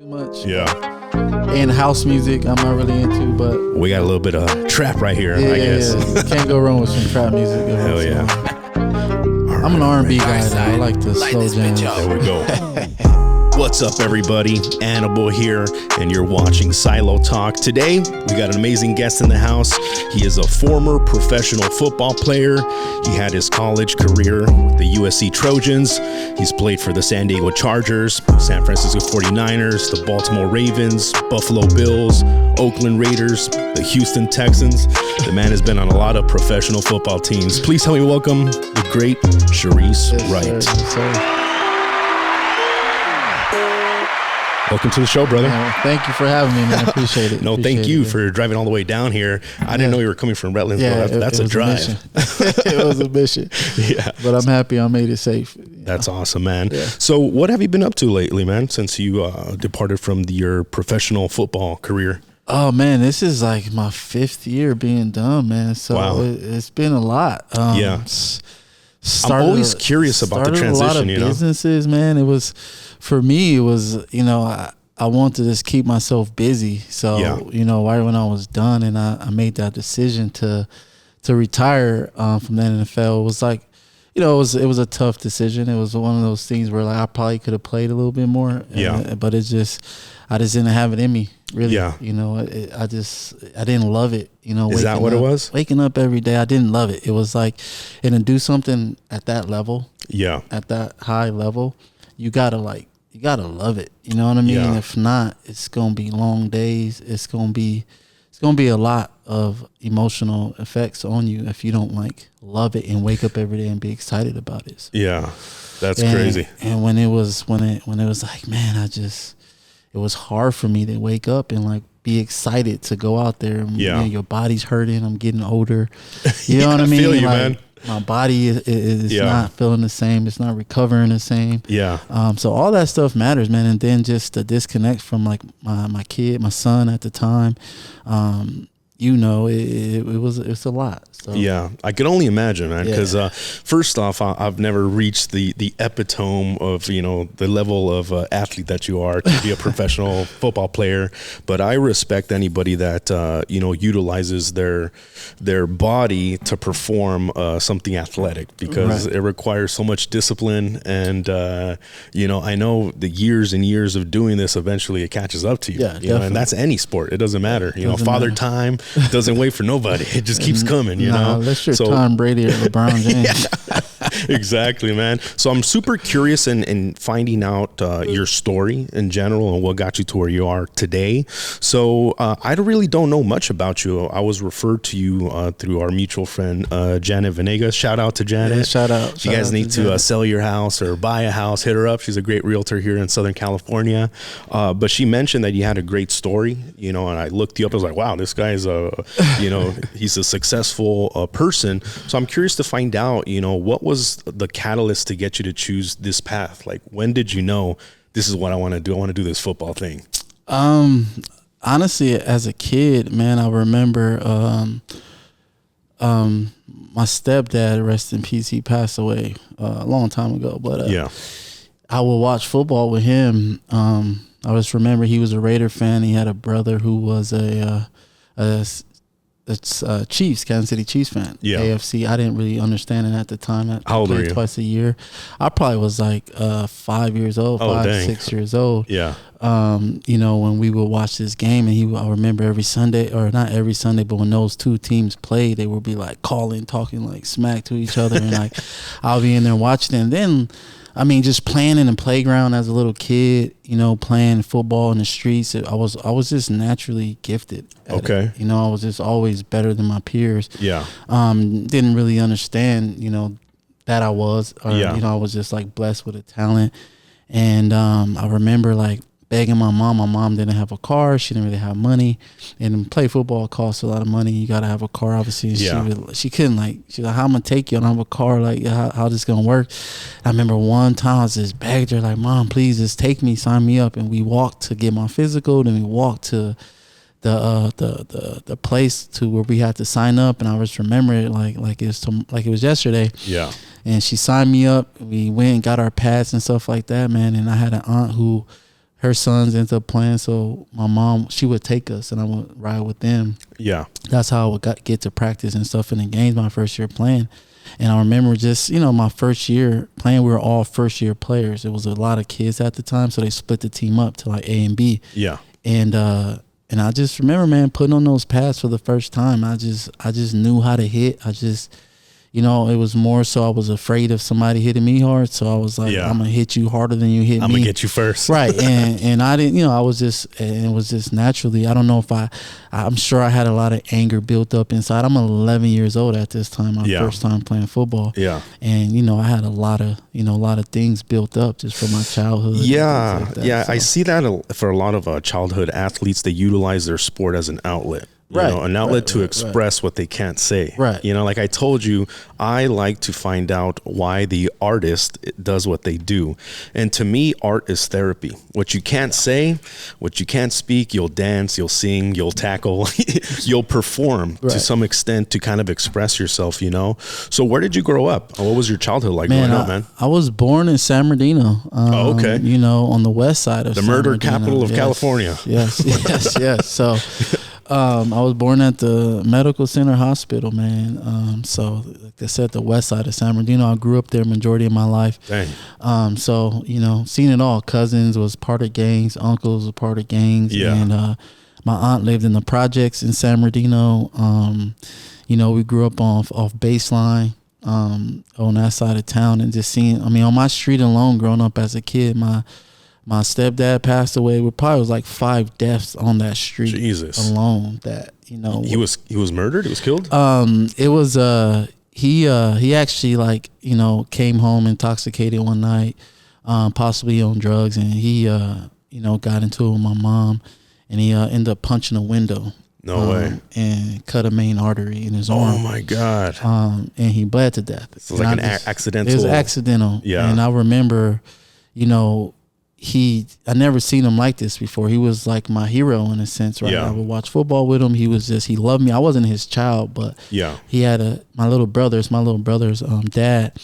much. Yeah. And house music, I'm not really into, but we got a little bit of trap right here, I guess. Yeah. Can't go wrong with some trap music. Hell yeah. I'm an R&B guy, though. I like the slow jams. There we go. What's up, everybody? Annable here, and you're watching Silo Talk. Today, we got an amazing guest in the house. He is a former professional football player. He had his college career with the USC Trojans. He's played for the San Diego Chargers, San Francisco 49ers, the Baltimore Ravens, Buffalo Bills, Oakland Raiders, the Houston Texans. The man has been on a lot of professional football teams. Please help me welcome the great Shareece Wright. Yes, sir. Welcome to the show, brother. Thank you for having me, man. I appreciate it. Thank you for driving all the way down here. I didn't know you were coming from Redlands. Yeah, that's a drive. It was a mission. Yeah. But I'm happy I made it safe. That's awesome, man. Yeah. So what have you been up to lately, man, since you departed from your professional football career? Oh, man, this is like my 5th year being done, man. So wow. It's been a lot. Yeah. I'm always curious about the transition, a lot of businesses, man. It was, for me, it was, I wanted to just keep myself busy. So, right when I was done and I made that decision to retire from the NFL, it was like, it was a tough decision. It was one of those things where like I probably could have played a little bit more. Yeah. But I just didn't have it in me, really. Yeah. I didn't love it. Is that what it was? Waking up every day, I didn't love it. It was like, and to do something at that level, at that high level, you gotta love it. You know what I mean? Yeah. If not, it's gonna be long days. It's gonna be a lot of emotional effects on you if you don't like love it and wake up every day and be excited about it. So, yeah, that's crazy. And when it was like, man, it was hard for me to wake up and like be excited to go out there. And, your body's hurting. I'm getting older. You know what I mean? I feel you, like, man. My body is not feeling the same. It's not recovering the same. Yeah. So all that stuff matters, man. And then just the disconnect from like my kid, my son at the time, it's a lot. So. Yeah, I can only imagine, man, because first off, I've never reached the epitome of, the level of athlete that you are to be a professional football player. But I respect anybody that, utilizes their body to perform something athletic, because it requires so much discipline. And, I know the years and years of doing this, eventually it catches up to you. Yeah, and that's any sport. It doesn't matter. Father time doesn't wait for nobody. It just keeps coming, Unless you're Tom Brady or LeBron James. Exactly, man. So I'm super curious in finding out your story in general and what got you to where you are today. So I really don't know much about you. I was referred to you through our mutual friend, Janet Venegas. Shout out to Janet. Yeah, shout out. If you guys need to sell your house or buy a house, hit her up. She's a great realtor here in Southern California. But she mentioned that you had a great story, and I looked you up. I was like, wow, this guy's he's a successful person. So I'm curious to find out, what was the catalyst to get you to choose this path? Like, when did you know this is what I want to do? I want to do this football thing. Honestly, as a kid, man, I remember my stepdad, rest in peace, he passed away a long time ago. But I would watch football with him. I just remember he was a Raider fan. He had a brother who was a Chiefs, Kansas City Chiefs fan. Yeah. AFC. I didn't really understand it at the time. How old were you? Twice a year. I probably was like 5 years old, 6 years old. Yeah. When we would watch this game, and I remember every Sunday, or not every Sunday, but when those two teams played, they would be like talking like smack to each other, and like I'll be in there watching it. And then, just playing in the playground as a little kid, playing football in the streets. I was just naturally gifted. Okay. I was just always better than my peers. Yeah. Didn't really understand, that I was, or, I was just like blessed with a talent. And I remember like begging my mom. My mom didn't have a car. She didn't really have money. And play football costs a lot of money. You got to have a car, obviously. And she couldn't, she's like, how I'm going to take you? I don't have a car. Like, how this going to work? I remember one time I was just begged her, like, Mom, please just take me, sign me up. And we walked to get my physical. Then we walked to the place to where we had to sign up. And I just remember it like it was yesterday. Yeah. And she signed me up. We went and got our pads and stuff like that, man. And I had an aunt who her sons ended up playing. So my mom, she would take us and I would ride with them. Yeah. That's how I would get to practice and stuff in the games my first year playing. And I remember just, my first year playing, we were all first year players. It was a lot of kids at the time. So they split the team up to like A and B. Yeah. And I just remember, man, putting on those pads for the first time. I just knew how to hit. It was more so I was afraid of somebody hitting me hard. So I was like, I'm going to hit you harder than you hit me. I'm going to get you first. Right. And I didn't, I was just, and it was just naturally, I don't know if I'm sure I had a lot of anger built up inside. I'm 11 years old at this time, my first time playing football. Yeah. And, I had a lot of things built up just from my childhood. Yeah. Like that, yeah. so. I see that for a lot of childhood athletes. They utilize their sport as an outlet. An outlet to express what they can't say. Right. Like I told you, I like to find out why the artist does what they do. And to me, art is therapy. What you can't say, what you can't speak, you'll dance, you'll sing, you'll tackle, you'll perform to some extent to kind of express yourself, So where did you grow up? What was your childhood like growing up, man? I was born in San Bernardino. Okay. On the west side of the San murder Bernardino. capital of California. Yes. So I was born at the Medical Center Hospital, man. So like I said, the west side of San Bernardino. I grew up there majority of my life. Dang. So, seen it all. Cousins was part of gangs. Uncles were part of gangs. Yeah. And my aunt lived in the projects in San Bernardino. We grew up off Baseline on that side of town. And just seeing, on my street alone growing up as a kid, my stepdad passed away. We probably was like 5 deaths on that street alone. That he was murdered. He was killed. It was he actually came home intoxicated one night, possibly on drugs, and he got into it with my mom, and he ended up punching a window. No way. And cut a main artery in his arm. Oh my God. And he bled to death. So it was like accidental. It was accidental. Yeah. And I remember, I never seen him like this before. He was like my hero in a sense, right? Yeah. I would watch football with him. He loved me. I wasn't his child, but he had my little brother's dad.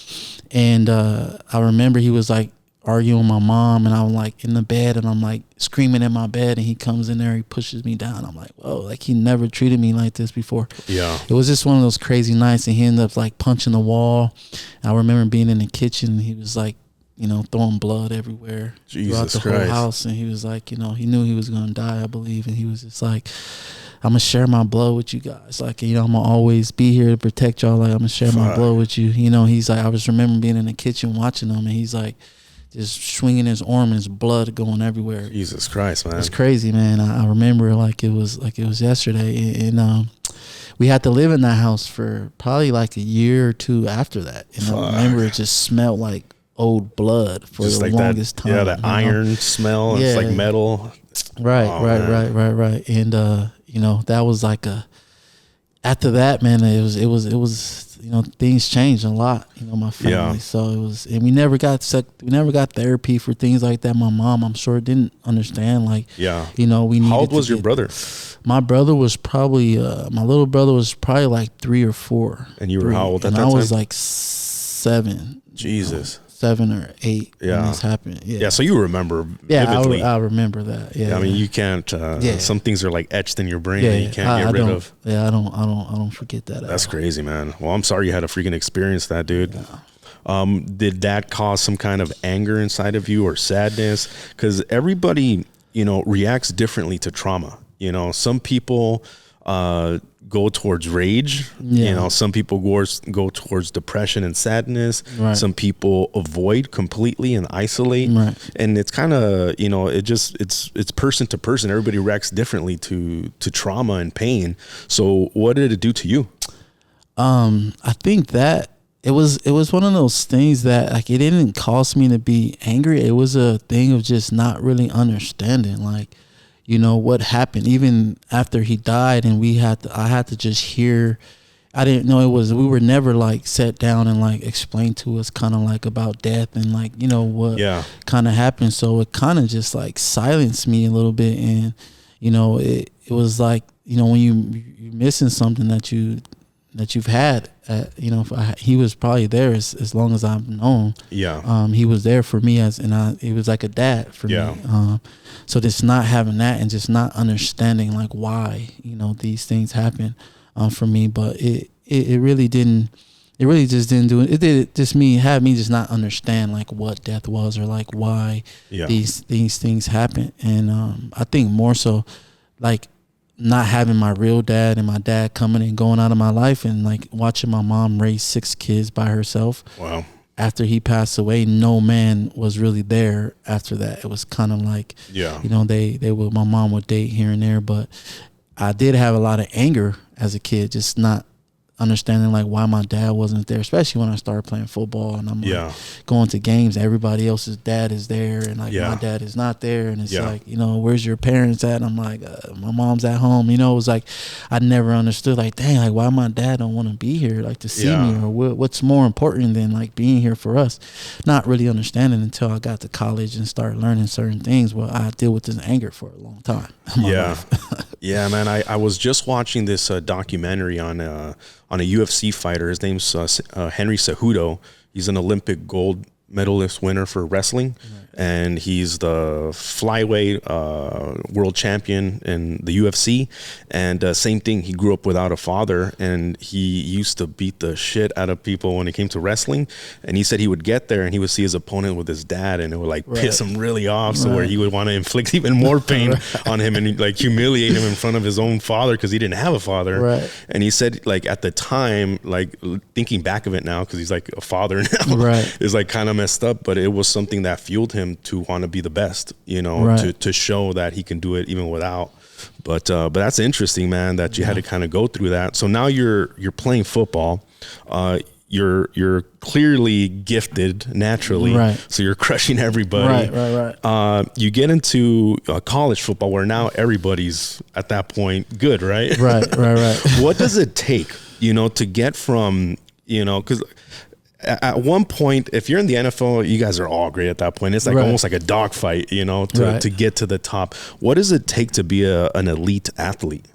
And I remember he was like arguing with my mom, and I'm like in the bed, and I'm like screaming in my bed, and he comes in there, he pushes me down. I'm like, whoa, like he never treated me like this before. Yeah. It was just one of those crazy nights, and he ended up like punching the wall. I remember being in the kitchen, he was like, throwing blood everywhere throughout the whole house. And he was like, he knew he was going to die, I believe. And he was just like, I'm going to share my blood with you guys. Like, I'm going to always be here to protect y'all. Like, I'm going to share my blood with you. He's like, I just remember being in the kitchen watching him, and he's like, just swinging his arm and his blood going everywhere. Jesus Christ, man. It's crazy, man. I remember like it was yesterday. And we had to live in that house for probably like a year or two after that. And I remember it just smelled like old blood for just the like longest time. Yeah, that iron smell. Yeah. It's like metal. Right. And that was like after that, man, it was things changed a lot, my family. Yeah. So it was, and we never got therapy for things like that. My mom, I'm sure, didn't understand. Like, we needed. How old was your brother? My brother was probably my little brother was probably like 3 or 4. And you were how old at that time? I was like 7. Jesus. 7 or 8 when this happened. Yeah, so you remember vividly. Yeah, I remember that. Yeah, I mean, you can't. Some things are like etched in your brain that you can't get rid of. Yeah, I don't forget that. That's crazy, man. Well, I'm sorry you had to freaking experience that, dude. Yeah. Did that cause some kind of anger inside of you or sadness? Because everybody, reacts differently to trauma. Some people go towards rage. Some people go towards depression and sadness. Right. Some people avoid completely and isolate. Right. And it's kind of, it's person to person. Everybody reacts differently to trauma and pain. So what did it do to you? I think that it was one of those things that like it didn't cause me to be angry. It was a thing of just not really understanding like what happened even after he died, and I had to just hear. I didn't know we were never like sat down and like explained to us kind of like about death and like what kind of happened. So it kind of just like silenced me a little bit, and it was like when you're missing something that you that you've had. He was probably there as long as I've known. Yeah. He was there for me he was like a dad for me. So just not having that and just not understanding like why, these things happen for me. But it really didn't. It really just didn't do it. It did just had me just not understand like what death was or like why these things happen. And I think more so like not having my real dad and my dad coming and going out of my life, and like watching my mom raise 6 kids by herself. Wow. After he passed away, no man was really there after that. It was kind of like, my mom would date here and there, but I did have a lot of anger as a kid, just not understanding like why my dad wasn't there, especially when I started playing football and I'm like going to games, everybody else's dad is there and like my dad is not there, and it's like, where's your parents at? And I'm like, my mom's at home. It was like I never understood like, dang, like why my dad don't want to be here like to see me, or what's more important than like being here for us. Not really understanding until I got to college and started learning certain things. Well, I deal with this anger for a long time in my life. Yeah, man. I was just watching this documentary on a UFC fighter. His name's Henry Cejudo. He's an Olympic gold medalist winner for wrestling, and he's the flyweight world champion in the UFC. And same thing, he grew up without a father, and he used to beat the shit out of people when it came to wrestling. And he said he would get there and he would see his opponent with his dad, and it would like piss him really off, so where he would want to inflict even more pain on him and like humiliate him in front of his own father because he didn't have a father. And he said like at the time, like thinking back of it now, because he's like a father now, is like kind of messed up, but it was something that fueled him to want to be the best, to show that he can do it even without. But that's interesting, man, that you had to kind of go through that. So now you're playing football. You're clearly gifted naturally, so you're crushing everybody. You get into college football where now everybody's at that point good, right? What does it take, to get from, because at one point, if you're in the NFL, you guys are all great at that point. It's like almost like a dogfight, to get to the top. What does it take to be an elite athlete?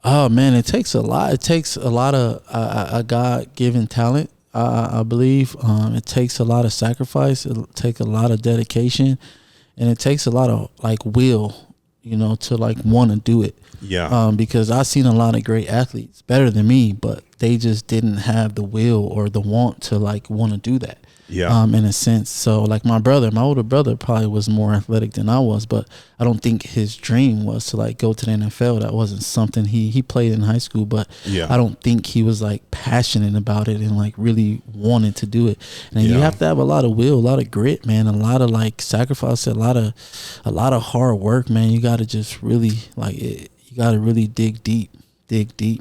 Oh man, it takes a lot. It takes a lot of a God-given talent. I believe it takes a lot of sacrifice. It takes a lot of dedication, and it takes a lot of like will, to like want to do it. Because I've seen a lot of great athletes better than me, but they just didn't have the will or the want to like want to do that. In a sense. So like my older brother probably was more athletic than I was, but I don't think his dream was to like go to the NFL. That wasn't something he played in high school, but I don't think he was like passionate about it and like really wanted to do it. And you have to have a lot of will, a lot of grit, man, a lot of like sacrifice, a lot of hard work, man. You got to just really you got to really dig deep,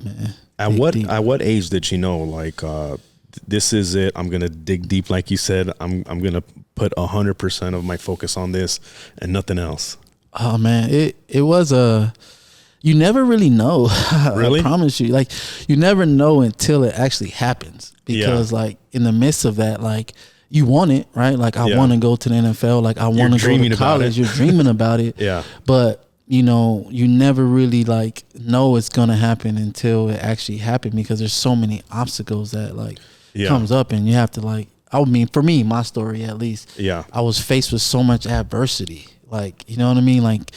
man. At what age did you know like this is it? I'm gonna dig deep, like you said. I'm gonna put 100% of my focus on this and nothing else. Oh man, it was you never really know. Really? I promise you, like you never know until it actually happens. Because like in the midst of that, like you want it, right? Like I want to go to the NFL. Like I want to go to college. You're dreaming about it. But you never really like know it's gonna happen until it actually happened, because there's so many obstacles that like comes up, and you have to like, I mean, for me, my story at least, I was faced with so much adversity, like, you know what I mean, like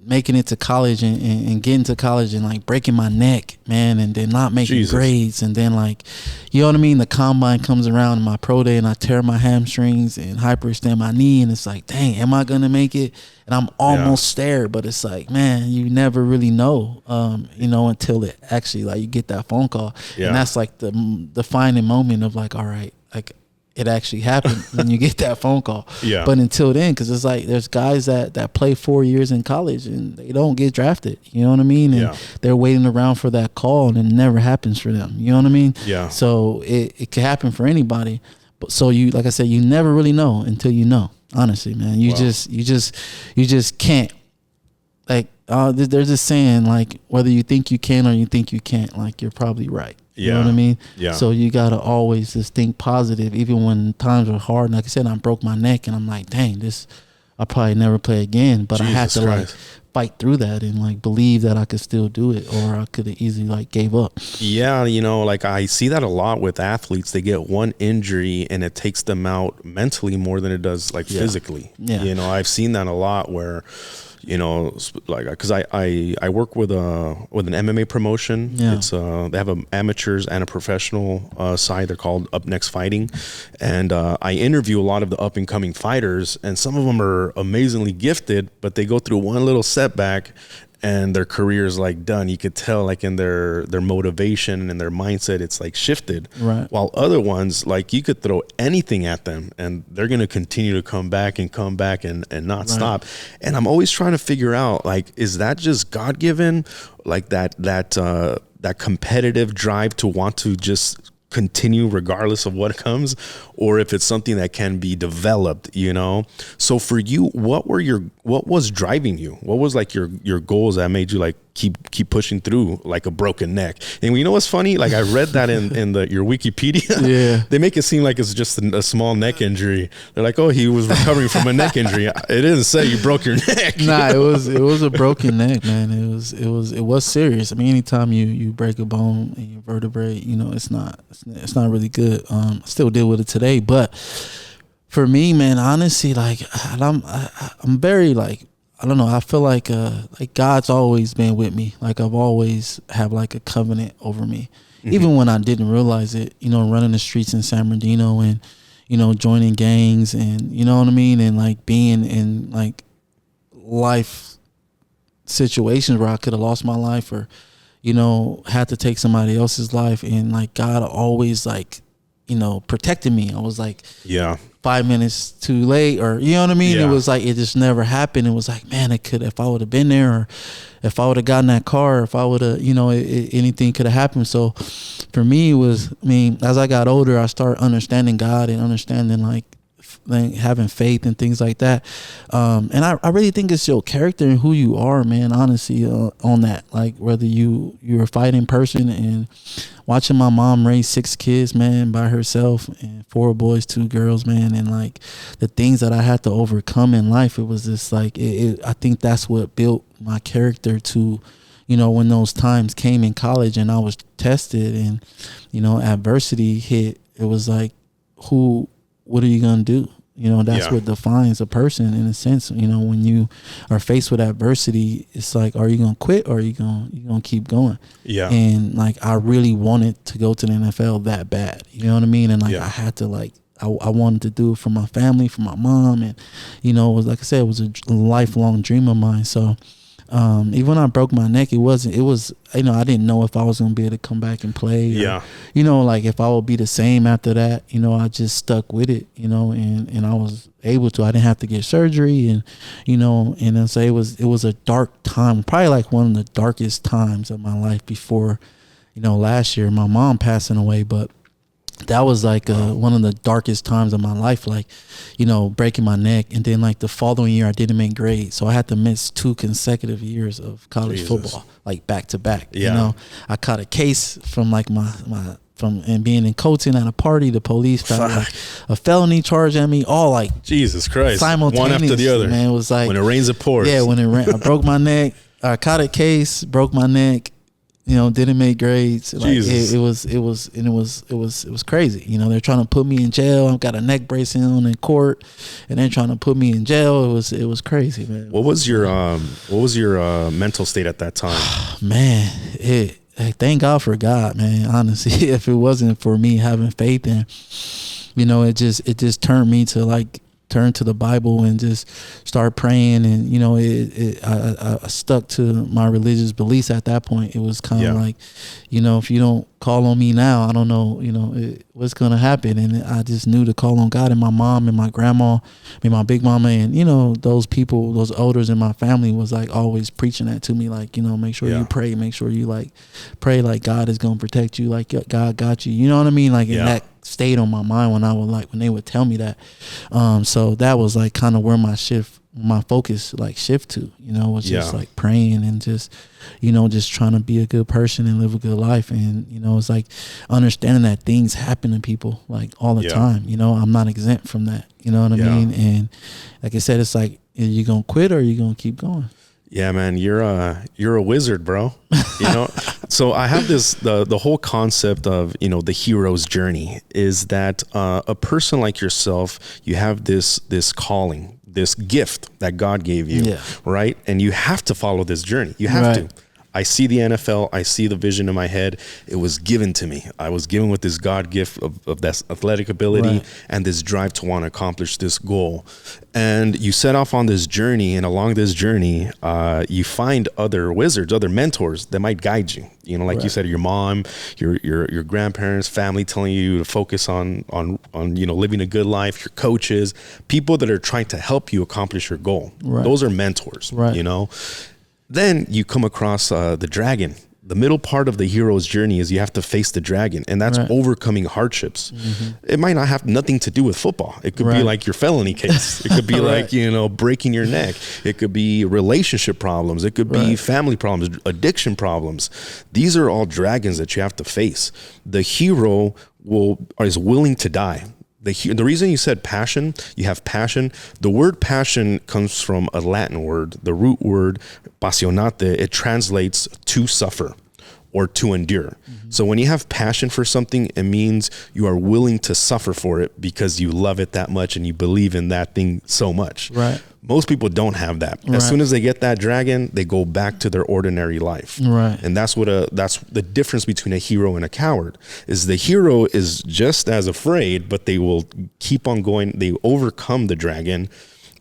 making it to college and getting to college and like breaking my neck, man, and then not making grades, and then like, you know what I mean, the combine comes around in my pro day and I tear my hamstrings and hyperextend my knee, and it's like, dang, am I gonna make it? And I'm almost there, but it's like, man, you never really know, until it actually like you get that phone call, and that's like the defining moment of like, all right, like it actually happened when you get that phone call. But until then, because it's like there's guys that play 4 years in college and they don't get drafted. You know what I mean? And they're waiting around for that call, and it never happens for them. You know what I mean? So it can happen for anybody. But so you, like I said, you never really know until you know. Honestly, man, you just can't. Like there's this saying, like whether you think you can or you think you can't, like you're probably right. You know what I mean? So you gotta always just think positive, even when times are hard. And like I said, I broke my neck, and I'm like, dang, I'll probably never play again. But I had to like fight through that and like believe that I could still do it, or I could have easily like gave up. Yeah, like I see that a lot with athletes. They get one injury and it takes them out mentally more than it does like physically. Yeah. I've seen that a lot where, like, because I work with an MMA promotion. Yeah. It's they have an amateurs and a professional side. They're called Up Next Fighting, and I interview a lot of the up and coming fighters, and some of them are amazingly gifted, but they go through one little setback and their career is like done. You could tell like in their motivation and their mindset, it's like shifted. Right. While other ones, like you could throw anything at them and they're going to continue to come back and not stop. And I'm always trying to figure out, like, is that just God-given? Like that competitive drive to want to just continue regardless of what comes, or if it's something that can be developed, So for you, what was driving you? What was like your goals that made you like keep pushing through like a broken neck? And you know what's funny? Like I read that in your Wikipedia. Yeah. They make it seem like it's just a small neck injury. They're like, oh, he was recovering from a neck injury. It didn't say you broke your neck. Nah, it was a broken neck, man. It was serious. I mean, anytime you break a bone in your vertebrae, it's not really good. I still deal with it today, but for me, man, honestly, like I'm very like, I don't know. I feel like God's always been with me. Like I've always have like a covenant over me, even when I didn't realize it. Running the streets in San Bernardino and joining gangs and you know what I mean, and like being in like life situations where I could have lost my life or had to take somebody else's life, and like God always like protected me. I was like 5 minutes too late, or you know what I mean. It was like it just never happened. It was like, man, it could, if I would have been there, or if I would have gotten that car, or if I would have, anything could have happened. So for me, it was, as I got older, I started understanding God and understanding like having faith and things like that. And I really think it's your character and who you are, man, honestly, on that. Like whether you're a fighting person, and watching my mom raise 6 kids, man, by herself, and 4 boys, 2 girls, man, and like the things that I had to overcome in life, it was just like, I think that's what built my character to, when those times came in college and I was tested and, adversity hit, it was like, what are you going to do? That's what defines a person in a sense. When you are faced with adversity, it's like, are you going to quit, or are you going to keep going? Yeah. And like, I really wanted to go to the NFL that bad. You know what I mean? And like, I had to like, I wanted to do it for my family, for my mom. And, it was, like I said, it was a lifelong dream of mine. So, even when I broke my neck, it was, I didn't know if I was going to be able to come back and play. Or, like if I would be the same after that, I just stuck with it, and I was able to. I didn't have to get surgery, and, and then say it was a dark time, probably like one of the darkest times of my life before, last year, my mom passing away. But that was like one of the darkest times of my life, like, breaking my neck. And then like the following year I didn't make grades, so I had to miss 2 consecutive years of college football, like back to back. I caught a case from like and being in Colton at a party. The police found like a felony charge at me, all like Jesus Christ, simultaneous, one after the other, man. It was like when it rains it pours. Yeah, when it rained, I broke my neck. I caught a case, broke my neck, didn't make grades. Like it was crazy. They're trying to put me in jail. I've got a neck brace on in court, and they're trying to put me in jail. It was crazy, man. What was your mental state at that time? Man, thank God for God, man. Honestly, if it wasn't for me having faith, and it just turned me to like turn to the Bible and just start praying. And I stuck to my religious beliefs at that point. It was kind of like, if you don't call on me now, I don't know, what's gonna happen. And I just knew to call on God. And my mom and my grandma, my big mama, and those people, those elders in my family was like always preaching that to me, like, make sure you pray, make sure you like pray, like God is gonna protect you, like God got you, you know what I mean? Like, and that stayed on my mind when they would tell me that. So that was like kind of where my focus like shift to, was just like praying and just, just trying to be a good person and live a good life. And, it's like understanding that things happen to people like all the time. I'm not exempt from that. You know what I mean? And like I said, it's like, are you going to quit or are you going to keep going? Yeah, man, you're a wizard, bro. You know, so I have this, the whole concept of, you know, the hero's journey is that a person like yourself, you have this calling, this gift that God gave you, right? And you have to follow this journey. You have to. I see the NFL. I see the vision in my head. It was given to me. I was given with this God gift of this athletic ability and this drive to want to accomplish this goal. And you set off on this journey, and along this journey, you find other wizards, other mentors that might guide you. You know, like you said, your mom, your grandparents, family telling you to focus on you know, living a good life. Your coaches, people that are trying to help you accomplish your goal. Those are mentors. You know. Then you come across the dragon. The middle part of the hero's journey is you have to face the dragon, and that's overcoming hardships. It might not have nothing to do with football. It could be like your felony case. It could be like, you know, breaking your neck. It could be relationship problems. It could be family problems, addiction problems. These are all dragons that you have to face. The hero is willing to die. The reason you said passion, you have passion. The word passion comes from a Latin word, the root word passionate. It translates to suffer or to endure. So when you have passion for something, it means you are willing to suffer for it because you love it that much and you believe in that thing so much. Most people don't have that. As soon as they get that dragon, they go back to their ordinary life. And that's that's the difference between a hero and a coward. Is the hero is just as afraid, but they will keep on going. They overcome the dragon.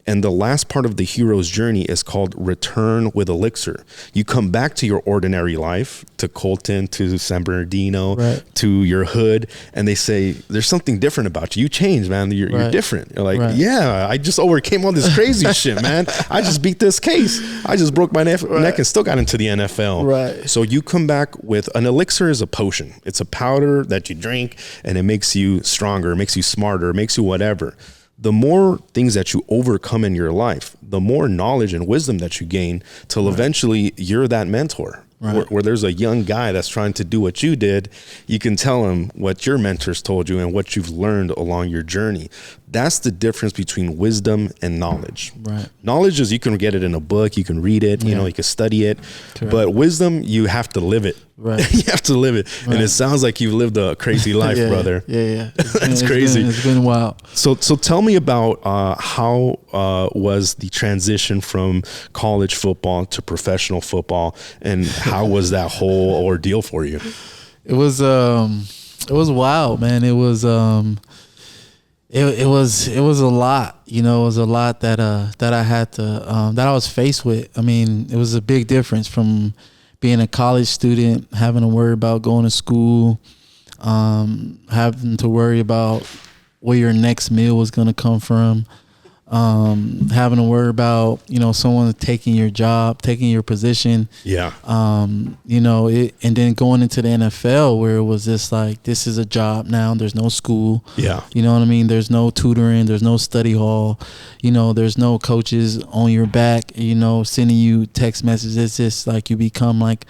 And the last part of the hero's journey is called return with elixir. You come back to your ordinary life, to Colton, to San Bernardino, to your hood, and they say, there's something different about you. You changed, man. You're different. You're like, yeah, I just overcame all this crazy shit, man. I just beat this case. I just broke my neck and still got into the NFL. So you come back with an elixir is a potion. It's a powder that you drink, and it makes you stronger, it makes you smarter, it makes you whatever. The more things that you overcome in your life, the more knowledge and wisdom that you gain till eventually you're that mentor. Where there's a young guy that's trying to do what you did, you can tell him what your mentors told you and what you've learned along your journey. That's the difference between wisdom and knowledge. Knowledge is you can get it in a book, you can read it, you know, you can study it. But wisdom, you have to live it. You have to live it. And it sounds like you've lived a crazy life, brother. It's crazy. It's been wild. So tell me about how was the transition from college football to professional football, and how was that whole ordeal for you? It was wild, man. It was it was a lot, you know. It was a lot that I had to that I was faced with. I mean, it was a big difference from being a college student, having to worry about going to school, having to worry about where your next meal was going to come from, having to worry about, you know, someone taking your job, taking your position. You know, and then going into the NFL where it was just like, this is a job now. There's no school. You know what I mean? There's no tutoring. There's no study hall. You know, there's no coaches on your back, you know, sending you text messages. It's just like you become like,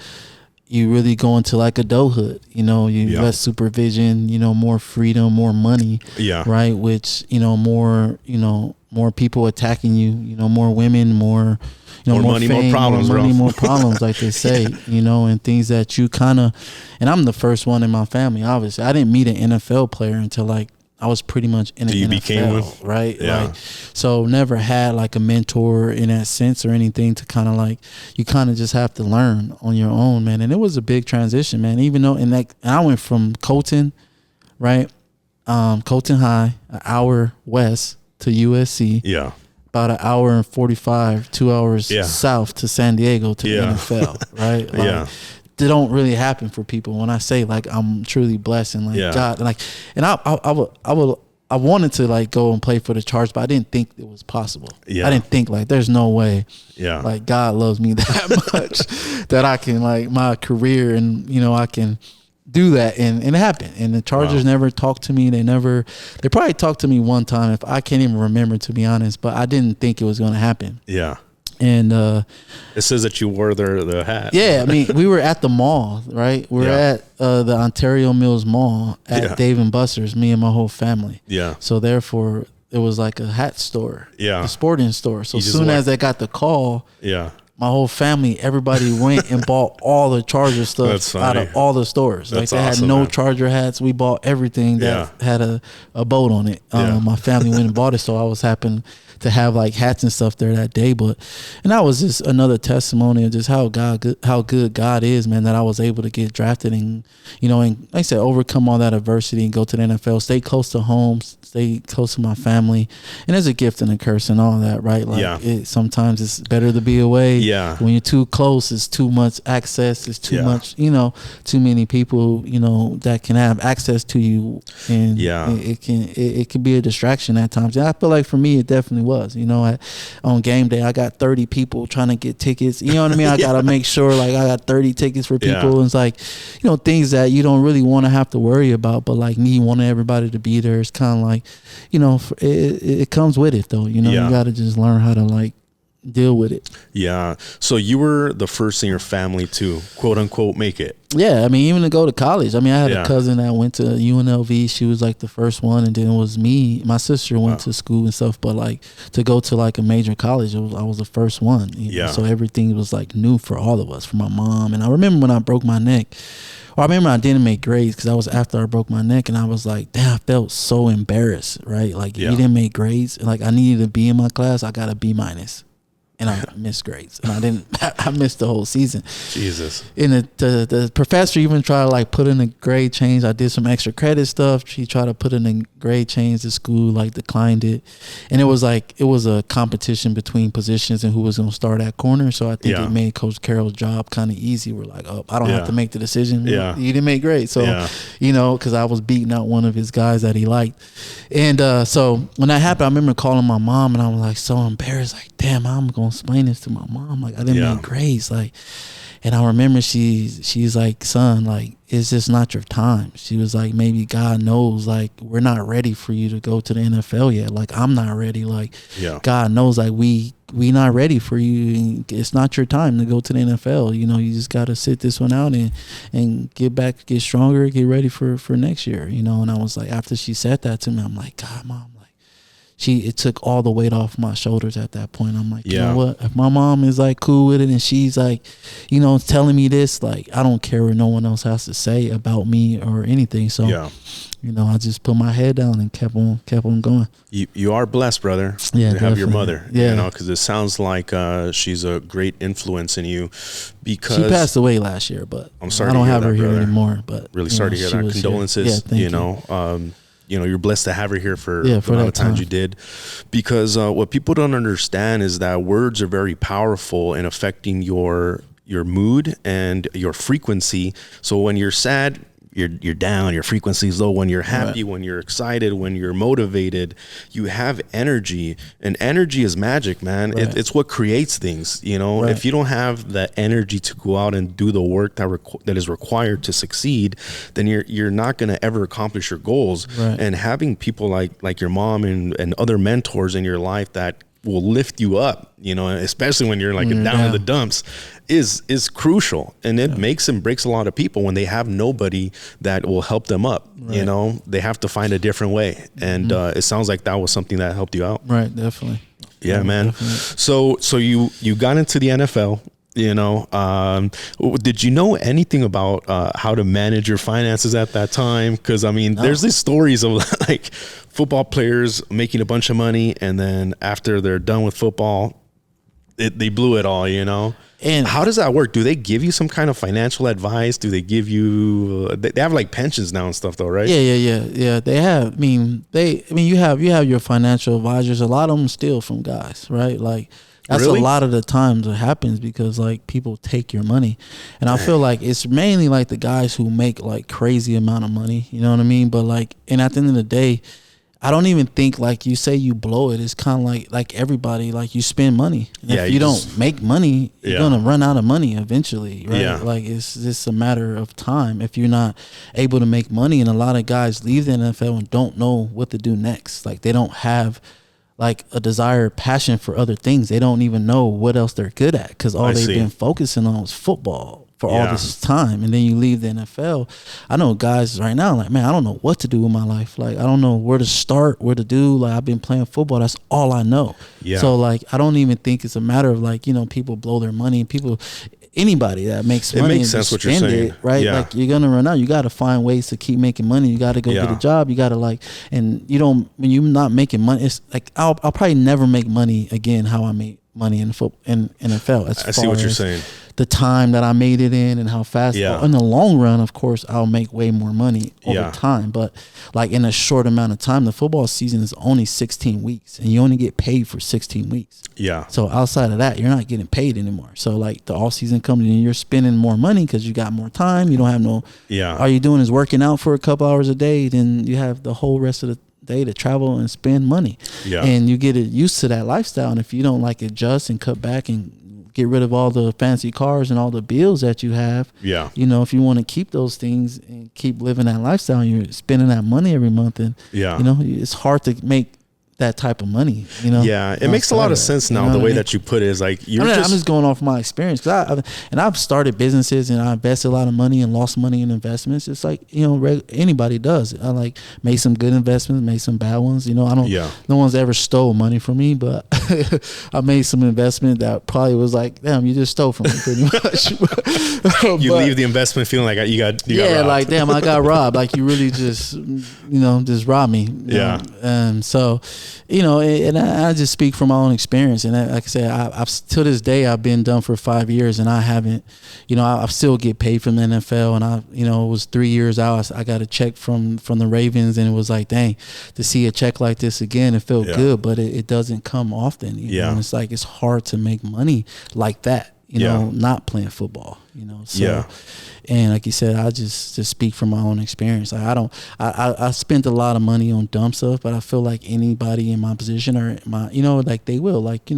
you really go into like adulthood, you know, less supervision, you know, more freedom, more money. Right. Which, you know, more people attacking you, you know, more women, more, you know, more money, fame, more problems, more money, more problems, like they say, you know, and things that you kind of, and I'm the first one in my family, obviously. I didn't meet an NFL player until like I was pretty much in the NFL, became one? Right? Like, so never had like a mentor in that sense or anything to kind of like, you kind of just have to learn on your own, man. And it was a big transition, man, even though I went from Colton, right? Colton High, an hour west to USC. About an hour and 45, 2 hours south to San Diego to the NFL, right? Like, they don't really happen for people. When I say like I'm truly blessed and like God, and like, and I wanted to like go and play for the Chargers, but I didn't think it was possible. I didn't think like there's no way. Like God loves me that much that I can like my career and you know I can do that, and it happened. And the Chargers never talked to me. They probably talked to me one time, if I can't even remember, to be honest, but I didn't think it was going to happen. And it says that you wore the hat. I mean, we were at the mall, right? We're at the Ontario Mills Mall at Dave & Buster's, me and my whole family. So therefore, it was like a hat store, a sporting store. So as soon as I got the call, my whole family, everybody went and bought all the Charger stuff out of all the stores. That's like they awesome, had no man. Charger hats. We bought everything that had a boat on it. My family went and bought it, so I was happy to have like hats and stuff there that day. And that was just another testimony of just how good God is, man, that I was able to get drafted and, you know, and like I said, overcome all that adversity and go to the NFL, stay close to home, stay close to my family. And there's a gift and a curse and all that, right? Like sometimes it's better to be away. Yeah. When you're too close, it's too much access. It's too much, you know, too many people, you know, that can have access to you. And it can be a distraction at times. And I feel like for me, it definitely was. You know, on game day, I got 30 people trying to get tickets. You know what I mean? I got to make sure, like, I got 30 tickets for people. And it's like, you know, things that you don't really want to have to worry about, but like me wanting everybody to be there, it's kind of like, you know, it comes with it, though. You know, you got to just learn how to, like, deal with it. Yeah. So you were the first in your family to, quote unquote, make it. Yeah. I mean, even to go to college. I mean, I had a cousin that went to UNLV. She was like the first one. And then it was me. My sister went to school and stuff. But like to go to like a major college, I was the first one. You know? So everything was like new for all of us, for my mom. And I remember when I broke my neck. Or I remember I didn't make grades because that was after I broke my neck, and I was like, damn, I felt so embarrassed, right? Like, you didn't make grades. And like, I needed to be in my class. I got a B-. And I missed grades, and I missed the whole season. Jesus. And the professor even tried to like put in a grade change. I did some extra credit stuff. She tried to put in a grade change. The school like declined it, and it was a competition between positions and who was going to start at corner. So I think it made Coach Carroll's job kind of easy. We're like, oh, I don't have to make the decision. You didn't make grades, so you know, because I was beating out one of his guys that he liked. And so when that happened, I remember calling my mom, and I was like so embarrassed, like, damn, I'm going to explain this to my mom, like I didn't make grades, like. And I remember she's like, son, like, it's just not your time. She was like, maybe God knows, like, we're not ready for you to go to the NFL yet. Like, I'm not ready. Like, God knows, like, we not ready for you. It's not your time to go to the NFL. You know, you just got to sit this one out and get back, get stronger, get ready for next year, you know. And I was like, after she said that to me, I'm like, God, Mom. It took all the weight off my shoulders at that point. I'm like, you know what? If my mom is like cool with it and she's like, you know, telling me this, like, I don't care what no one else has to say about me or anything. So, you know, I just put my head down and kept on going. You are blessed, brother, to have your mother. You know, because it sounds like she's a great influence in you. Because she passed away last year, but I'm sorry, I don't have her brother. here anymore. But really sorry to hear that. Condolences. Thank you. You know, you're blessed to have her here for the amount of times you did, because what people don't understand is that words are very powerful in affecting your mood and your frequency. So when you're sad, you're down, your frequency is low. When you're happy, when you're excited, when you're motivated, you have energy, and energy is magic, man. It's what creates things. You know, if you don't have that energy to go out and do the work that is required to succeed, then you're not going to ever accomplish your goals. And having people like your mom and other mentors in your life that will lift you up, you know, especially when you're like down in the dumps, is crucial. And it makes and breaks a lot of people when they have nobody that will help them up. You know, they have to find a different way. And it sounds like that was something that helped you out. Right, definitely. Yeah, man. Definitely. So you got into the NFL. You know, did you know anything about how to manage your finances at that time? Because I mean, there's these stories of like football players making a bunch of money, and then after they're done with football, they blew it all. You know, and how does that work? Do they give you some kind of financial advice? Do they give you? They have like pensions now and stuff, though, right? Yeah. They have. I mean, you have your financial advisors. A lot of them steal from guys, right? Like. That's a lot of the times it happens because like people take your money, and I feel like it's mainly like the guys who make like crazy amount of money, you know what I mean? But like, and at the end of the day, I don't even think like you say you blow it. It's kind of like everybody, like you spend money. And if you don't make money, you're gonna run out of money eventually, right? Like it's just a matter of time if you're not able to make money. And a lot of guys leave the NFL and don't know what to do next. Like they don't have like a desire, passion for other things. They don't even know what else they're good at because all they've been focusing on is football for all this time, and then you leave the NFL. I know guys right now like, man, I don't know what to do with my life. Like, I don't know where to start, where to do. Like, I've been playing football. That's all I know. Yeah. So like, I don't even think it's a matter of like, people blow their money. Anybody that makes money, it makes sense what you're saying, right? Yeah. Like, you're gonna run out. You got to find ways to keep making money. You got to go get a job. You got to and when you're not making money, it's like I'll probably never make money again how I made money in NFL. I see what you're saying. The time that I made it in and how fast. In the long run, of course, I'll make way more money over time. But like in a short amount of time, the football season is only 16 weeks, and you only get paid for 16 weeks. Yeah. So outside of that, you're not getting paid anymore. So like the off season comes and you're spending more money because you got more time. You don't have no. Yeah. All you're doing is working out for a couple hours a day. Then you have the whole rest of the day to travel and spend money. Yeah. And you get used to that lifestyle. And if you don't like adjust and cut back and get rid of all the fancy cars and all the bills that you have. Yeah. If you want to keep those things and keep living that lifestyle, and you're spending that money every month, and it's hard to make that type of money. It makes a lot of sense now. The way that you put it is like I'm just going off my experience, because I've started businesses and I invested a lot of money and lost money in investments. It's like anybody does. I like made some good investments, made some bad ones. I don't. Yeah. No one's ever stole money from me, but I made some investment that probably was like, damn, you just stole from me pretty much. You leave the investment feeling like you got robbed. Like, damn, I got robbed. Like, you really just just robbed me. So. And I just speak from my own experience. And like I said, I've to this day, I've been done for 5 years, and I haven't, I still get paid from the NFL. And it was 3 years out. I got a check from the Ravens, and it was like, dang, to see a check like this again, it felt good, but it doesn't come often. And it's like, it's hard to make money like that, not playing football, So, and like you said, I just speak from my own experience. I spent a lot of money on dumb stuff, but I feel like anybody in my position or like they will, like,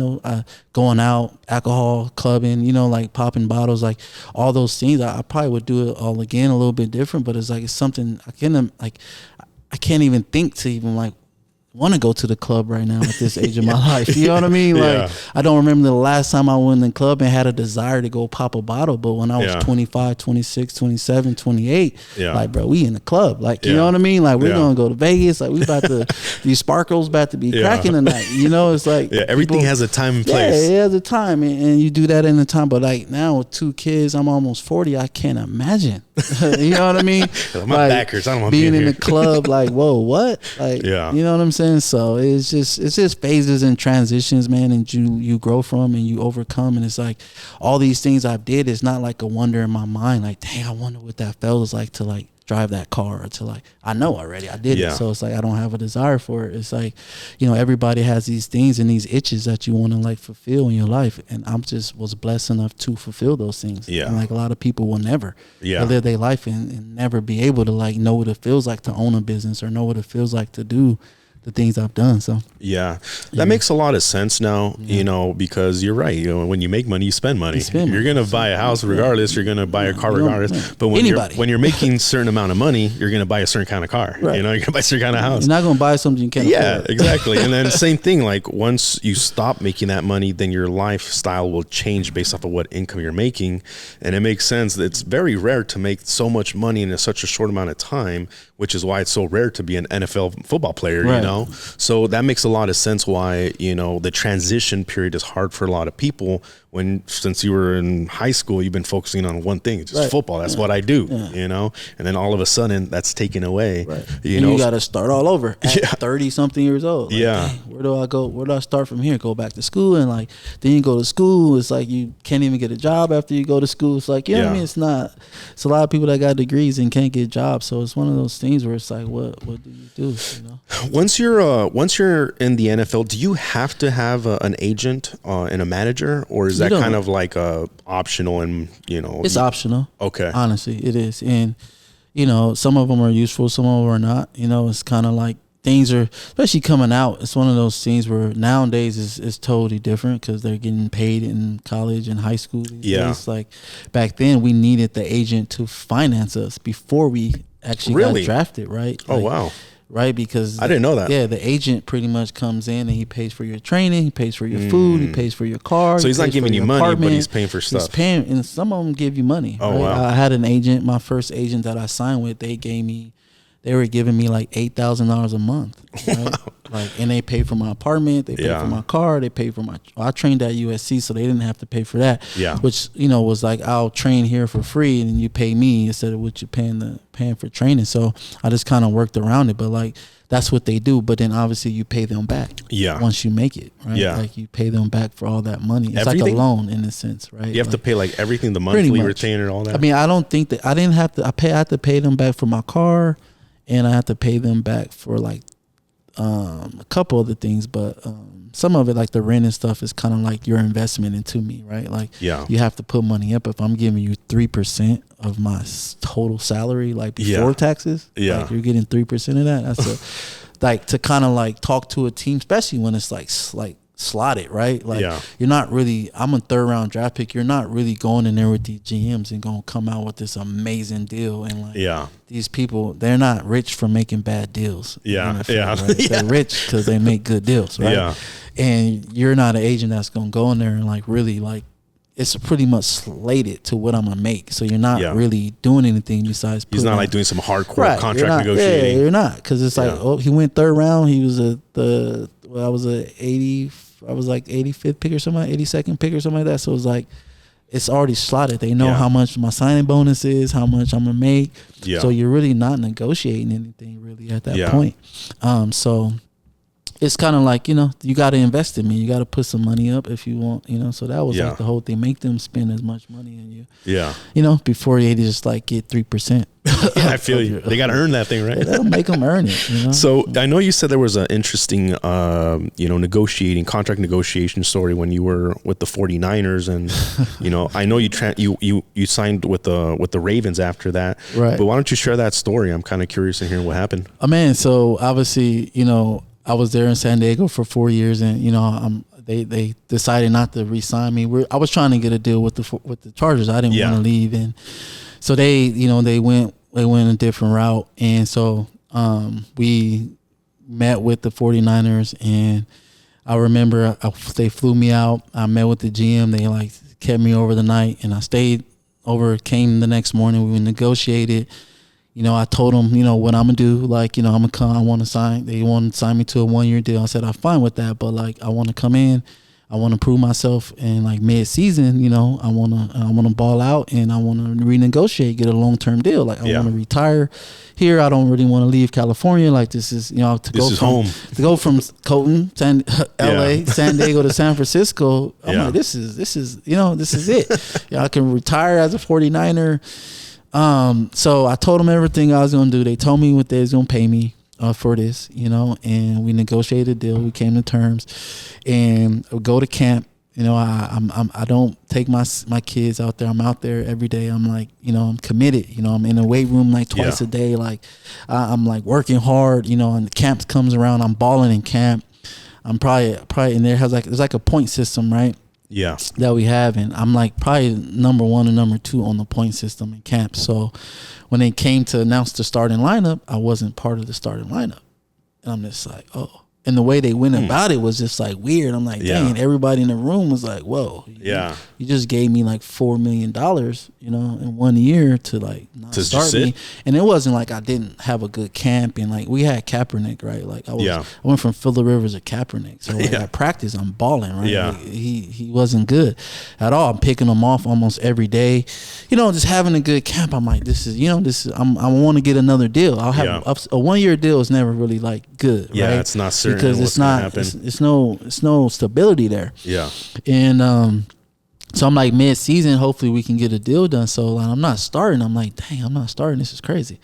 going out, alcohol, clubbing, like popping bottles, like all those things. I probably would do it all again, a little bit different, but it's like, it's something I can't even think to even like want to go to the club right now at this age of my life. You know what I mean? Like, I don't remember the last time I went in the club and had a desire to go pop a bottle. But when I was 25, 26, 27, 28, like, bro, we in the club. Like, you know what I mean? Like, we're going to go to Vegas. Like, we about to, these sparkles about to be cracking tonight. It's like. Yeah, everything has a time and place. Yeah, it has a time. And you do that in the time. But like now with 2 kids, I'm almost 40. I can't imagine. You know what I mean? My backers, I don't want to be being in the club, like, whoa, what? Like, you know what I'm saying? So it's just phases and transitions, man, and you grow from and you overcome. And it's like all these things I've did is not like a wonder in my mind, like, dang, I wonder what that feels like to like drive that car, or to like, I know already I did it. So it's like I don't have a desire for it. It's like, everybody has these things and these itches that you want to like fulfill in your life, and I'm just was blessed enough to fulfill those things. And like a lot of people will never live their life and never be able to like know what it feels like to own a business or know what it feels like to do the things I've done. So that makes a lot of sense now, because you're right. When you make money, you spend money. You're going to buy a house regardless. You're going to buy a car regardless. But when you're making a certain amount of money, you're going to buy a certain kind of car. Right. You're going to buy a certain kind of house. You're not going to buy something you can't afford. Yeah, exactly. And then same thing, like once you stop making that money, then your lifestyle will change based off of what income you're making. And it makes sense that it's very rare to make so much money in such a short amount of time, which is why it's so rare to be an NFL football player, So that makes a lot of sense why, the transition period is hard for a lot of people since you were in high school, you've been focusing on one thing, just football. That's what I do, and then all of a sudden that's taken away. You got to start all over at 30 something years old. Like, dang, where do I go? Where do I start from here? Go back to school, and like, then you go to school. It's like you can't even get a job after you go to school. It's like, you know what I mean? It's a lot of people that got degrees and can't get jobs. So it's one of those things where it's like, what do you do? Once you're in the NFL, do you have to have an agent and a manager, or is that kind of like optional? And it's optional. Okay, honestly, it is. And some of them are useful, some of them are not. It's kind of like things are, especially coming out, it's one of those things where nowadays is totally different because they're getting paid in college and high school these days. Like back then, we needed the agent to finance us before we actually got drafted, right? Oh, wow. right? Because I didn't know that. Yeah, the agent pretty much comes in and he pays for your training, he pays for your food, he pays for your car. So he's not giving you money, apartment. but he's paying for stuff. He's paying, and some of them give you money. Oh, right? wow. I had an agent, my first agent that I signed with, they were giving me like $8,000 a month, right? Wow. Like, and they pay for my apartment, they pay for my car, they pay for I trained at USC, so they didn't have to pay for that. Yeah. Which, you know, was like, I'll train here for free and you pay me instead of what you're paying for training. So I just kind of worked around it, but like, that's what they do. But then obviously you pay them back. Yeah. Once you make it, right? Yeah. Like you pay them back for all that money. It's like a loan in a sense, right? You have to pay like everything, the monthly retainer and all that. I mean, I don't think that I didn't have to. I had to pay them back for my car, and I had to pay them back for like a couple other things, but some of it, like the rent and stuff, is kind of like your investment into me, right? Like, you have to put money up. If I'm giving you 3% of my total salary, like before taxes, like you're getting 3% of that. That's like to kind of like talk to a team, especially when it's like slotted, right? Like you're not really, I'm a 3rd round draft pick. You're not really going in there with these GMs and going to come out with this amazing deal. And like these people, they're not rich for making bad deals. NFL, right? They're rich because they make good deals, right? And you're not an agent that's going to go in there and like really like, it's pretty much slated to what I'm going to make. So you're not really doing anything besides. He's not like doing some hardcore contract negotiating. Yeah, you're not. Because it's like, he went 3rd round. He was I was like 85th pick or something, 82nd pick or something like that. So it's like, it's already slotted. They know how much my signing bonus is, how much I'm going to make. So you're really not negotiating anything really at that point. So it's kind of like, you know, you got to invest in me. You got to put some money up if you want, you know. So that was like the whole thing. Make them spend as much money on you. You know, before they just like get 3%. I feel you. They got to earn that thing, right? They'll make them earn it, you know? So I know you said there was an interesting, you know, contract negotiation story when you were with the 49ers. And, you know, I know you signed with the Ravens after that. Right. But why don't you share that story? I'm kind of curious to hear what happened. Oh, man. So obviously, you know, I was there in San Diego for 4 years, and you know, they decided not to re-sign me. I was trying to get a deal with the Chargers. I didn't want to leave, and so they went a different route, and so we met with the 49ers, and I remember they flew me out. I met with the GM. They like kept me over the night, and I stayed over. Came the next morning. We negotiated. You know, I told them, you know, what I'm going to do. Like, you know, I'm going to come. I want to sign. They want to sign me to a 1-year deal. I said, I'm fine with that. But, like, I want to come in. I want to prove myself. And, like, mid-season, you know, I want to ball out. And I want to renegotiate, get a long-term deal. Like, I want to retire here. I don't really want to leave California. Like, this is, you know, to go from Colton, LA, San Diego to San Francisco. I'm like, this is, you know, this is it. You know, I can retire as a 49er. So I told them everything I was going to do. They told me what they was going to pay me for this, you know, and we negotiated a deal. We came to terms, and I would go to camp. You know, I don't take my kids out there. I'm out there every day. I'm like, you know, I'm committed. You know, I'm in the weight room like twice a day. Like I'm like working hard, you know, and the camp comes around. I'm balling in camp. I'm probably in there. There's like a point system, right? That we have, and I'm like probably number 1 and number 2 on the point system in camp. So when they came to announce the starting lineup, I wasn't part of the starting lineup, and I'm just like, oh. And the way they went about it was just like weird. I'm like, dang, everybody in the room was like, whoa, you just gave me like $4 million, you know, in 1 year to like not start me. And it wasn't like I didn't have a good camp, and like we had Kaepernick, right? Like I went from Phillip Rivers to Kaepernick. So like at practice I'm balling, right? Like, he wasn't good at all. I'm picking him off almost every day, you know, just having a good camp. I'm like, I want to get another deal. I'll have a 1-year deal is never really like good, right? It's not certain. Because it's not, it's no stability there. And so I'm like mid-season, hopefully we can get a deal done. So I'm not starting. I'm like, dang, I'm not starting. This is crazy.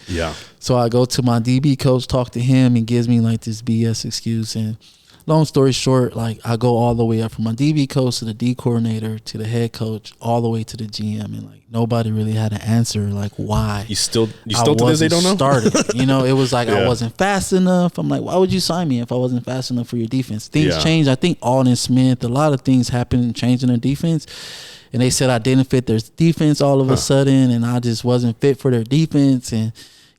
So I go to my DB coach, talk to him, and gives me like this BS excuse. And long story short, like I go all the way up from my DB coach to the D coordinator to the head coach, all the way to the GM, and like nobody really had an answer, like why. You still to this day don't know? Started. You know, it was like I wasn't fast enough. I'm like, why would you sign me if I wasn't fast enough for your defense? Things changed. I think Alden Smith, a lot of things happened and changed in their defense. And they said I didn't fit their defense all of a sudden, and I just wasn't fit for their defense. And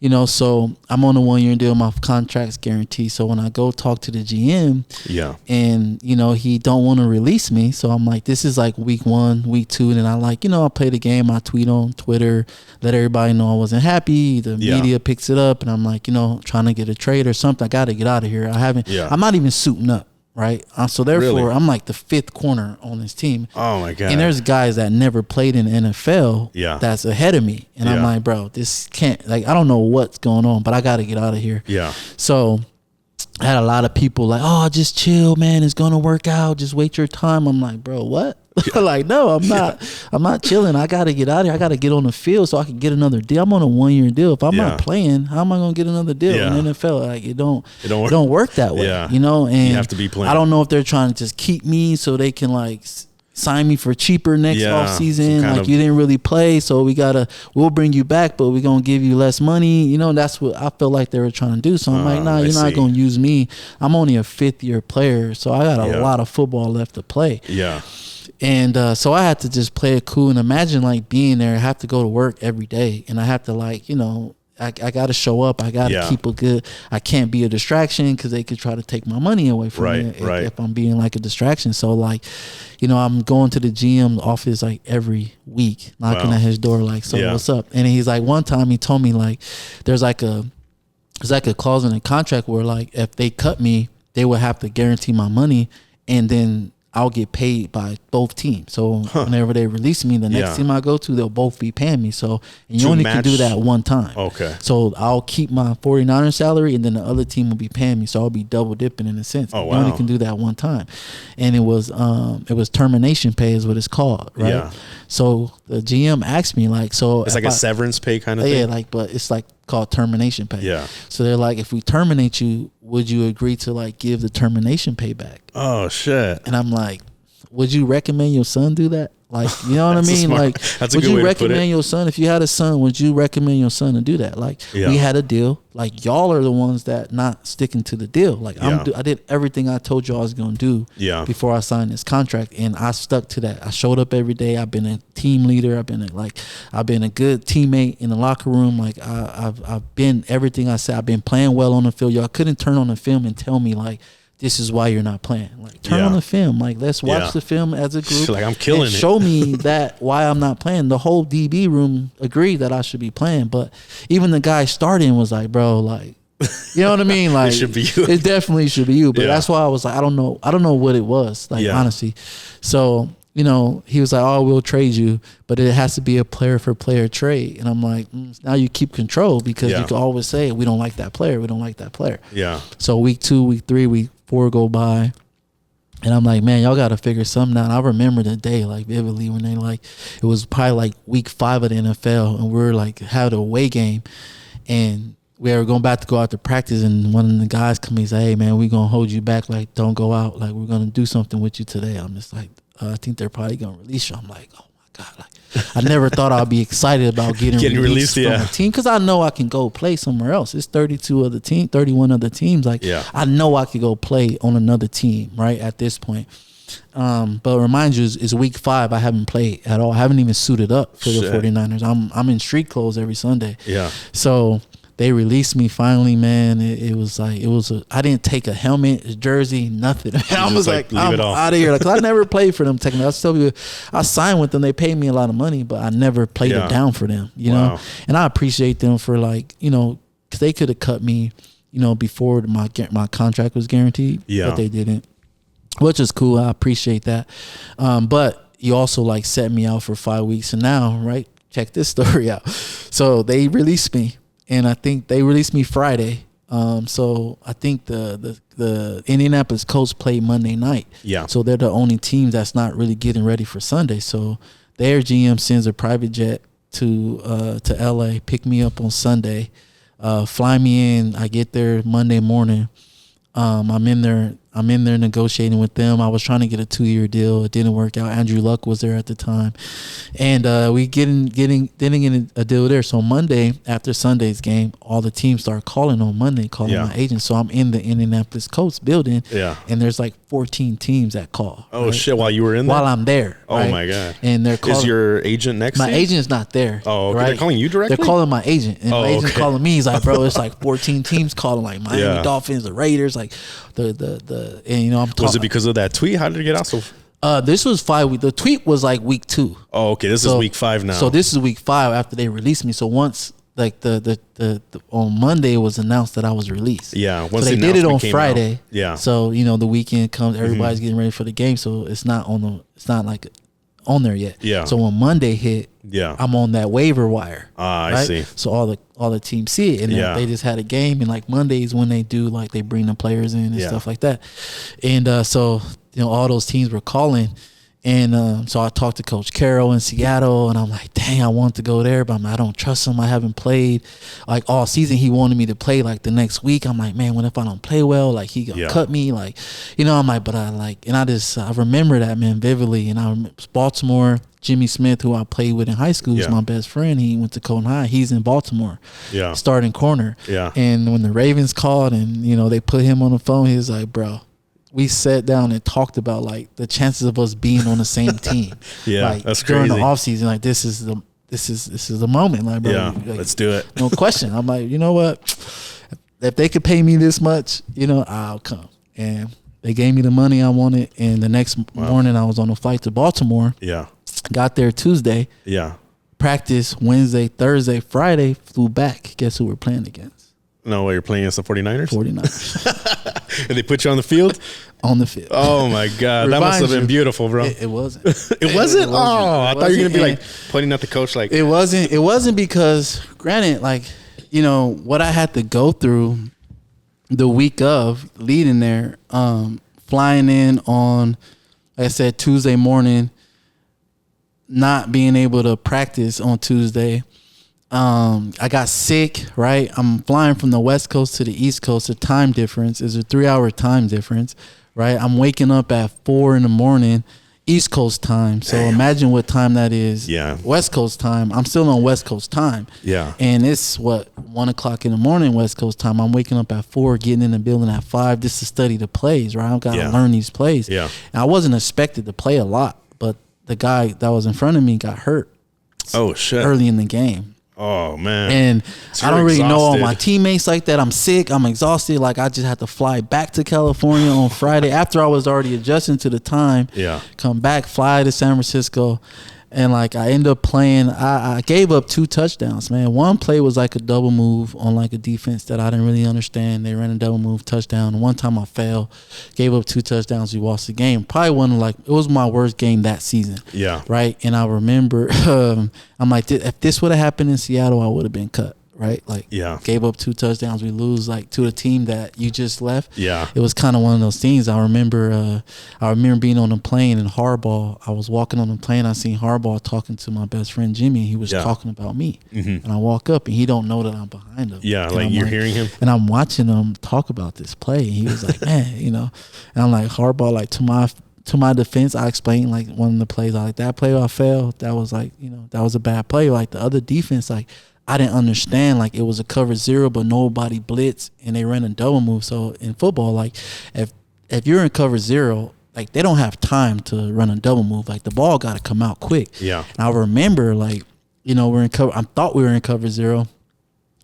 You know, so I'm on a 1-year deal. My contract's guaranteed. So when I go talk to the GM, and you know he don't want to release me, so I'm like, this is like week 1, week 2, and then I like, you know, I play the game. I tweet on Twitter, let everybody know I wasn't happy. The media picks it up, and I'm like, you know, trying to get a trade or something. I got to get out of here. I'm not even suiting up. Right. So therefore, I'm like the 5th corner on this team. Oh my God. And there's guys that never played in the NFL that's ahead of me. And I'm like, bro, this can't, like, I don't know what's going on, but I got to get out of here. Yeah. So I had a lot of people like, oh, just chill, man. It's going to work out. Just wait your time. I'm like, bro, what? Like, no, I'm not chilling. I got to get out of here. I got to get on the field so I can get another deal. I'm on a 1-year deal. If I'm not playing, how am I going to get another deal in the NFL? Like, it don't work that way, you know? And you have to be playing. I don't know if they're trying to just keep me so they can like sign me for cheaper next off season. Like, you didn't really play, so we'll bring you back, but we're going to give you less money. You know, that's what I felt like they were trying to do. So I'm like, nah, you're not going to use me. I'm only a 5th-year player, so I got a lot of football left to play. Yeah. And so I had to just play it cool and imagine like being there. I have to go to work every day, and I have to like, you know, I got to show up. I got to keep a good. I can't be a distraction because they could try to take my money away from me if I'm being like a distraction. So like, you know, I'm going to the GM office like every week, knocking at his door like, so what's up? And he's like, one time he told me like, there's like a clause in the contract where like if they cut me, they would have to guarantee my money, and then I'll get paid by both teams. So whenever they release me, the next team I go to, they'll both be paying me. So and you only can do that one time. Okay. So I'll keep my 49er salary, and then the other team will be paying me. So I'll be double dipping in a sense. Oh, wow. You only can do that one time. And it was termination pay is what it's called, right? Yeah. So the GM asked me like, so it's like a severance pay kind of thing. Yeah, like, but it's like called termination pay. Yeah. So they're like, if we terminate you, would you agree to like give the termination pay back? Oh shit. And I'm like, would you recommend your son do that? Like, you know what I mean? Like, would you recommend your son, if you had a son, would you recommend your son to do that? Like, we had a deal. Like, y'all are the ones that not sticking to the deal. Like, I did everything I told you I was going to do before I signed this contract, and I stuck to that. I showed up every day. I've been a team leader. I've been a good teammate in the locker room. Like, I've been everything I said. I've been playing well on the field. Y'all couldn't turn on the film and tell me, like, this is why you're not playing. Like, turn on the film. Like, let's watch the film as a group. Like, I'm killing it. Show me that why I'm not playing. The whole DB room agreed that I should be playing, but even the guy starting was like, bro, like, you know what I mean? Like, it should be you. It definitely should be you. But that's why I was like, I don't know what it was. Like, honestly. So, you know, he was like, oh, we'll trade you, but it has to be a player for player trade. And I'm like, now you keep control, because you can always say, we don't like that player. We don't like that player. Yeah. So week 2, week 3, week 4 go by, and I'm like, man, y'all got to figure something out. I remember the day like vividly when they like, it was probably like week 5 of the NFL, and we're like had a away game, and we were going back to go out to practice, and one of the guys come and say, hey man, we gonna hold you back, like don't go out, like we're gonna do something with you today. I'm just like, I think they're probably gonna release you. I'm like, oh my God, like I never thought I'd be excited about getting released from a team, because I know I can go play somewhere else. It's 31 other teams. Like, I know I could go play on another team, right, at this point. But remind you, it's week 5. I haven't played at all. I haven't even suited up for the 49ers. I'm in street clothes every Sunday. Yeah. So they released me finally, man. It was like, I didn't take a helmet, a jersey, nothing. I was like I'm out of here. Like, 'cause I never played for them technically. I still be, I signed with them. They paid me a lot of money, but I never played it down for them, you know? And I appreciate them for, like, you know, because they could have cut me, you know, before my contract was guaranteed, but they didn't, which is cool. I appreciate that. But you also like set me out for 5 weeks. And now, right, check this story out. So they released me. And I think they released me Friday. So I think the Indianapolis Colts play Monday night. Yeah. So they're the only team that's not really getting ready for Sunday. So their GM sends a private jet to LA, pick me up on Sunday, fly me in. I get there Monday morning. I'm in there I'm in there negotiating with them. I was trying to get a 2-year deal. It didn't work out. Andrew Luck was there at the time, and we didn't get a deal there. So Monday after Sunday's game, all the teams start calling on Monday, calling my agent. So I'm in the Indianapolis Colts building, and there's like 14 teams that call. Oh right? Shit! While you were in there? While I'm there. Oh right? My god! And they're calling. Is your agent next? My agent's not there. Oh, okay. Right? They're calling you directly. They're calling my agent, and my agent's calling me. He's like, bro, it's like 14 teams calling, like Miami Dolphins, the Raiders, like the and you know I'm talking. Was it because of that tweet? How did it get out so? This was 5 weeks. The tweet was like week 2. Oh, okay. This is week 5 now. So this is week 5 after they released me. So once like the on Monday it was announced that I was released. Yeah. Once so they did it on Friday. Out. Yeah. So you know the weekend comes, everybody's getting ready for the game. So it's not like on there yet. Yeah. So when Monday hit, I'm on that waiver wire. I right? see. So all the teams see it, and they just had a game, and like Mondays when they do, like they bring the players in and stuff like that, and so you know all those teams were calling, and so I talked to Coach Carroll in Seattle, and I'm like, dang, I want to go there, but I don't trust him. I haven't played like all season. He wanted me to play like the next week. I'm like, man, what if I don't play well? Like he gonna cut me, like you know. I'm like, but I remember that, man, vividly, and I remember Baltimore. Jimmy Smith, who I played with in high school, is my best friend. He went to Colton High. He's in Baltimore, starting corner. Yeah. And when the Ravens called and, you know, they put him on the phone, he was like, bro, we sat down and talked about, like, the chances of us being on the same team. Like, that's during crazy. the offseason, like, this is the moment. Like, bro, like, let's do it. No question. I'm like, you know what? If they could pay me this much, you know, I'll come. And they gave me the money I wanted. And the next morning, I was on a flight to Baltimore. Yeah. Got there Tuesday. Yeah. Practice Wednesday, Thursday, Friday, flew back. Guess who we're playing against? No way, you're playing against the 49ers? 49ers. And they put you on the field? On the field. Oh, my God. That must have been beautiful, bro. It wasn't. It wasn't? Oh, I thought you were going to be like pointing at the coach like. It wasn't because, granted, like, you know, what I had to go through the week of leading there, flying in on, like I said, Tuesday morning, not being able to practice on Tuesday. I got sick, right? I'm flying from the West Coast to the East Coast. The time difference is a 3-hour time difference, right? I'm waking up at 4 a.m, East Coast time. So imagine what time that is. Yeah. West Coast time. I'm still on West Coast time. Yeah. And it's 1 o'clock in the morning West Coast time. I'm waking up at 4, getting in the building at 5 just to study the plays, right? I've got to learn these plays. Yeah. And I wasn't expected to play a lot, but the guy that was in front of me got hurt. Oh, shit. Early in the game. Oh, man. And so I don't really know all my teammates like that. I'm sick. I'm exhausted. Like, I just had to fly back to California on Friday after I was already adjusting to the time. Yeah. Come back, fly to San Francisco. And, like, I ended up playing. I gave up 2 touchdowns, man. One play was, like, a double move on, like, a defense that I didn't really understand. They ran a double move touchdown. One time I fell, gave up 2 touchdowns. We lost the game. Probably one of, like, it was my worst game that season. Yeah. Right? And I remember, I'm like, if this would have happened in Seattle, I would have been cut. Right? Like, gave up 2 touchdowns. We lose, like, to a team that you just left. Yeah. It was kind of one of those things. I remember being on a plane in Harbaugh. I was walking on the plane. I seen Harbaugh talking to my best friend, Jimmy. He was talking about me. Mm-hmm. And I walk up, and he don't know that I'm behind him. Yeah, like you're hearing him? And I'm watching him talk about this play. And he was like, man, you know. And I'm like, Harbaugh, like, to my defense, I explained, like, one of the plays. I like, that play I fell, that was, like, you know, that was a bad play. Like, the other defense, like, I didn't understand, like, it was a cover 0, but nobody blitzed, and they ran a double move. So in football, like, if you're in cover 0, like, they don't have time to run a double move. Like, the ball got to come out quick. Yeah. And I remember, like, you know, I thought we were in cover 0.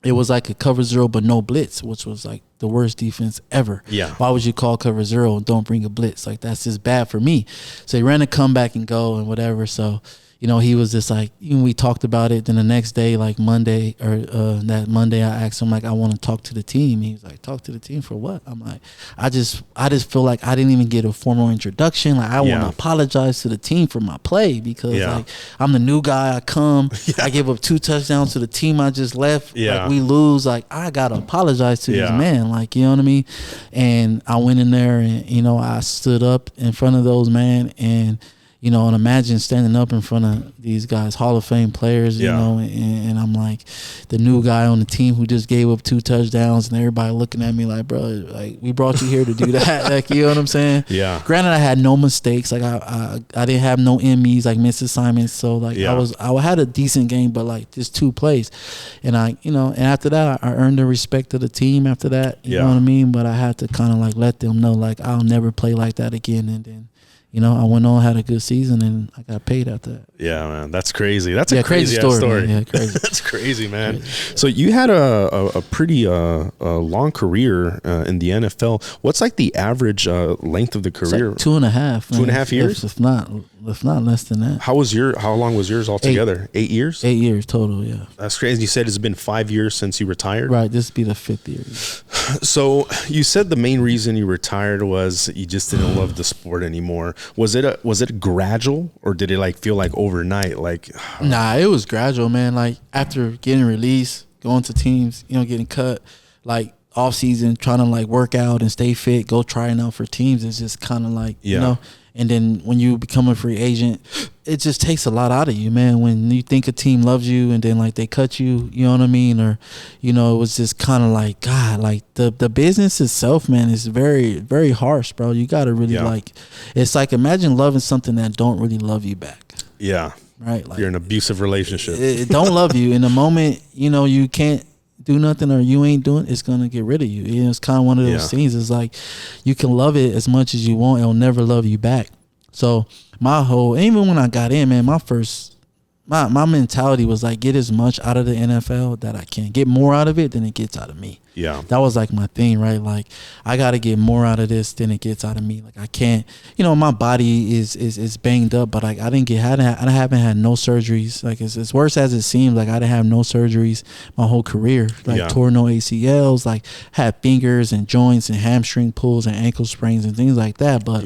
It was like a cover 0, but no blitz, which was like the worst defense ever. Yeah. Why would you call cover 0 and don't bring a blitz? Like, that's just bad for me. So he ran a comeback and go and whatever. So, you know, he was just like, even we talked about it. Then the next day, like Monday, or that Monday, I asked him, like, I want to talk to the team. He was like, talk to the team for what? I'm like, I just feel like I didn't even get a formal introduction. Like, I want to apologize to the team for my play because like, I'm the new guy. I come, I give up 2 touchdowns to the team I just left. Yeah. Like, we lose. Like, I got to apologize to these men. Like, you know what I mean? And I went in there and, you know, I stood up in front of those men and, you know, and imagine standing up in front of these guys, Hall of Fame players, you know, and I'm like the new guy on the team who just gave up 2 touchdowns, and everybody looking at me like, bro, like, we brought you here to do that. Like, you know what I'm saying? Yeah. Granted, I had no mistakes. Like, I didn't have no MEs, like missed assignments. So, like, I had a decent game, but, like, just 2 plays. And and after that, I earned the respect of the team after that. You know what I mean? But I had to kind of, like, let them know, like, I'll never play like that again. And then, you know, I went on, had a good season, and I got paid after that. Yeah, man, that's crazy. That's a crazy story. Yeah, crazy. That's crazy, man. Crazy. So you had a pretty long career in the NFL. What's like the average length of the career? Like 2.5. 2.5 years? If not less than that. How long was yours altogether? 8 years? 8 years total, yeah. That's crazy. You said it's been 5 years since you retired? Right, this will be the 5th year. So you said the main reason you retired was you just didn't love the sport anymore. Was it gradual, or did it like feel like overnight? Like, nah, it was gradual, man. Like, after getting released, going to teams, you know, getting cut, like off season, trying to like work out and stay fit, go trying out for teams. It's just kind of like, you know. And then when you become a free agent, it just takes a lot out of you, man. When you think a team loves you and then like they cut you, you know what I mean? Or, you know, it was just kind of like, God, like the business itself, man, is very, very harsh, bro. You got to really like, it's like, imagine loving something that don't really love you back. Yeah. Right. Like, you're in an abusive relationship. It don't love you. In the moment, you know, you can't do nothing or you ain't doing, it's gonna get rid of you. You know, it's kind of one of those things. It's like, you can love it as much as you want, it'll never love you back. So even when I got in, man, my mentality was like, get as much out of the NFL that I can. Get more out of it than it gets out of me. Yeah. That was like my thing, right? Like, I got to get more out of this than it gets out of me. Like, I can't, you know, my body is banged up, but like, I haven't had no surgeries. Like, as worse as it seems, like, I didn't have no surgeries my whole career. Like, tore no ACLs, like, had fingers and joints and hamstring pulls and ankle sprains and things like that. But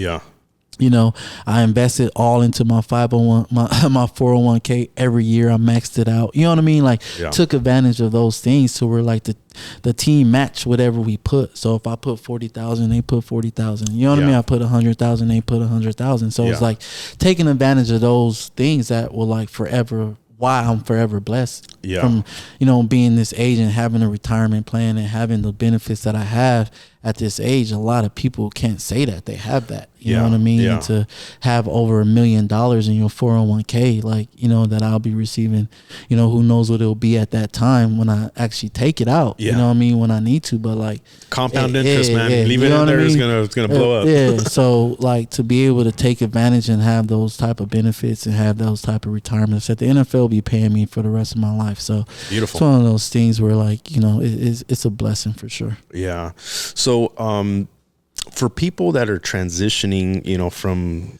you know, I invested all into my 501, my 401k every year. I maxed it out. You know what I mean? Like, took advantage of those things to where like the team matched whatever we put. So if I put 40,000, they put 40,000. You know what I mean? I put 100,000, they put 100,000. So it's like taking advantage of those things that will like forever. Why I'm forever blessed from, you know, being this age and having a retirement plan and having the benefits that I have at this age. A lot of people can't say that they have that. You know what I mean? And to have over $1 million in your 401k, like, you know, that I'll be receiving, you know, who knows what it'll be at that time when I actually take it out. You know what I mean? When I need to, but like compound interest, man. Leave it in there, it's gonna blow up. So like, to be able to take advantage and have those type of benefits and have those type of retirements that the NFL will be paying me for the rest of my life. So beautiful. It's one of those things where like, you know, it's a blessing for sure. Yeah. So for people that are transitioning, you know, from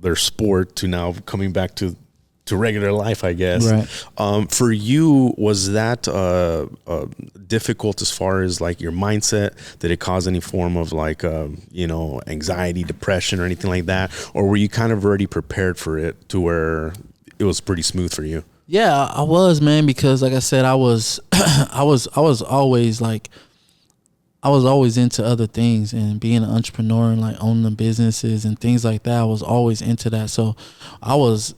their sport to now coming back to regular life, I guess. Right. For you, was that difficult as far as like your mindset? Did it cause any form of like, you know, anxiety, depression, or anything like that? Or were you kind of already prepared for it to where it was pretty smooth for you? Yeah, I was, man, because like I said, I was always into other things and being an entrepreneur and like owning the businesses and things like that. I was always into that. So I was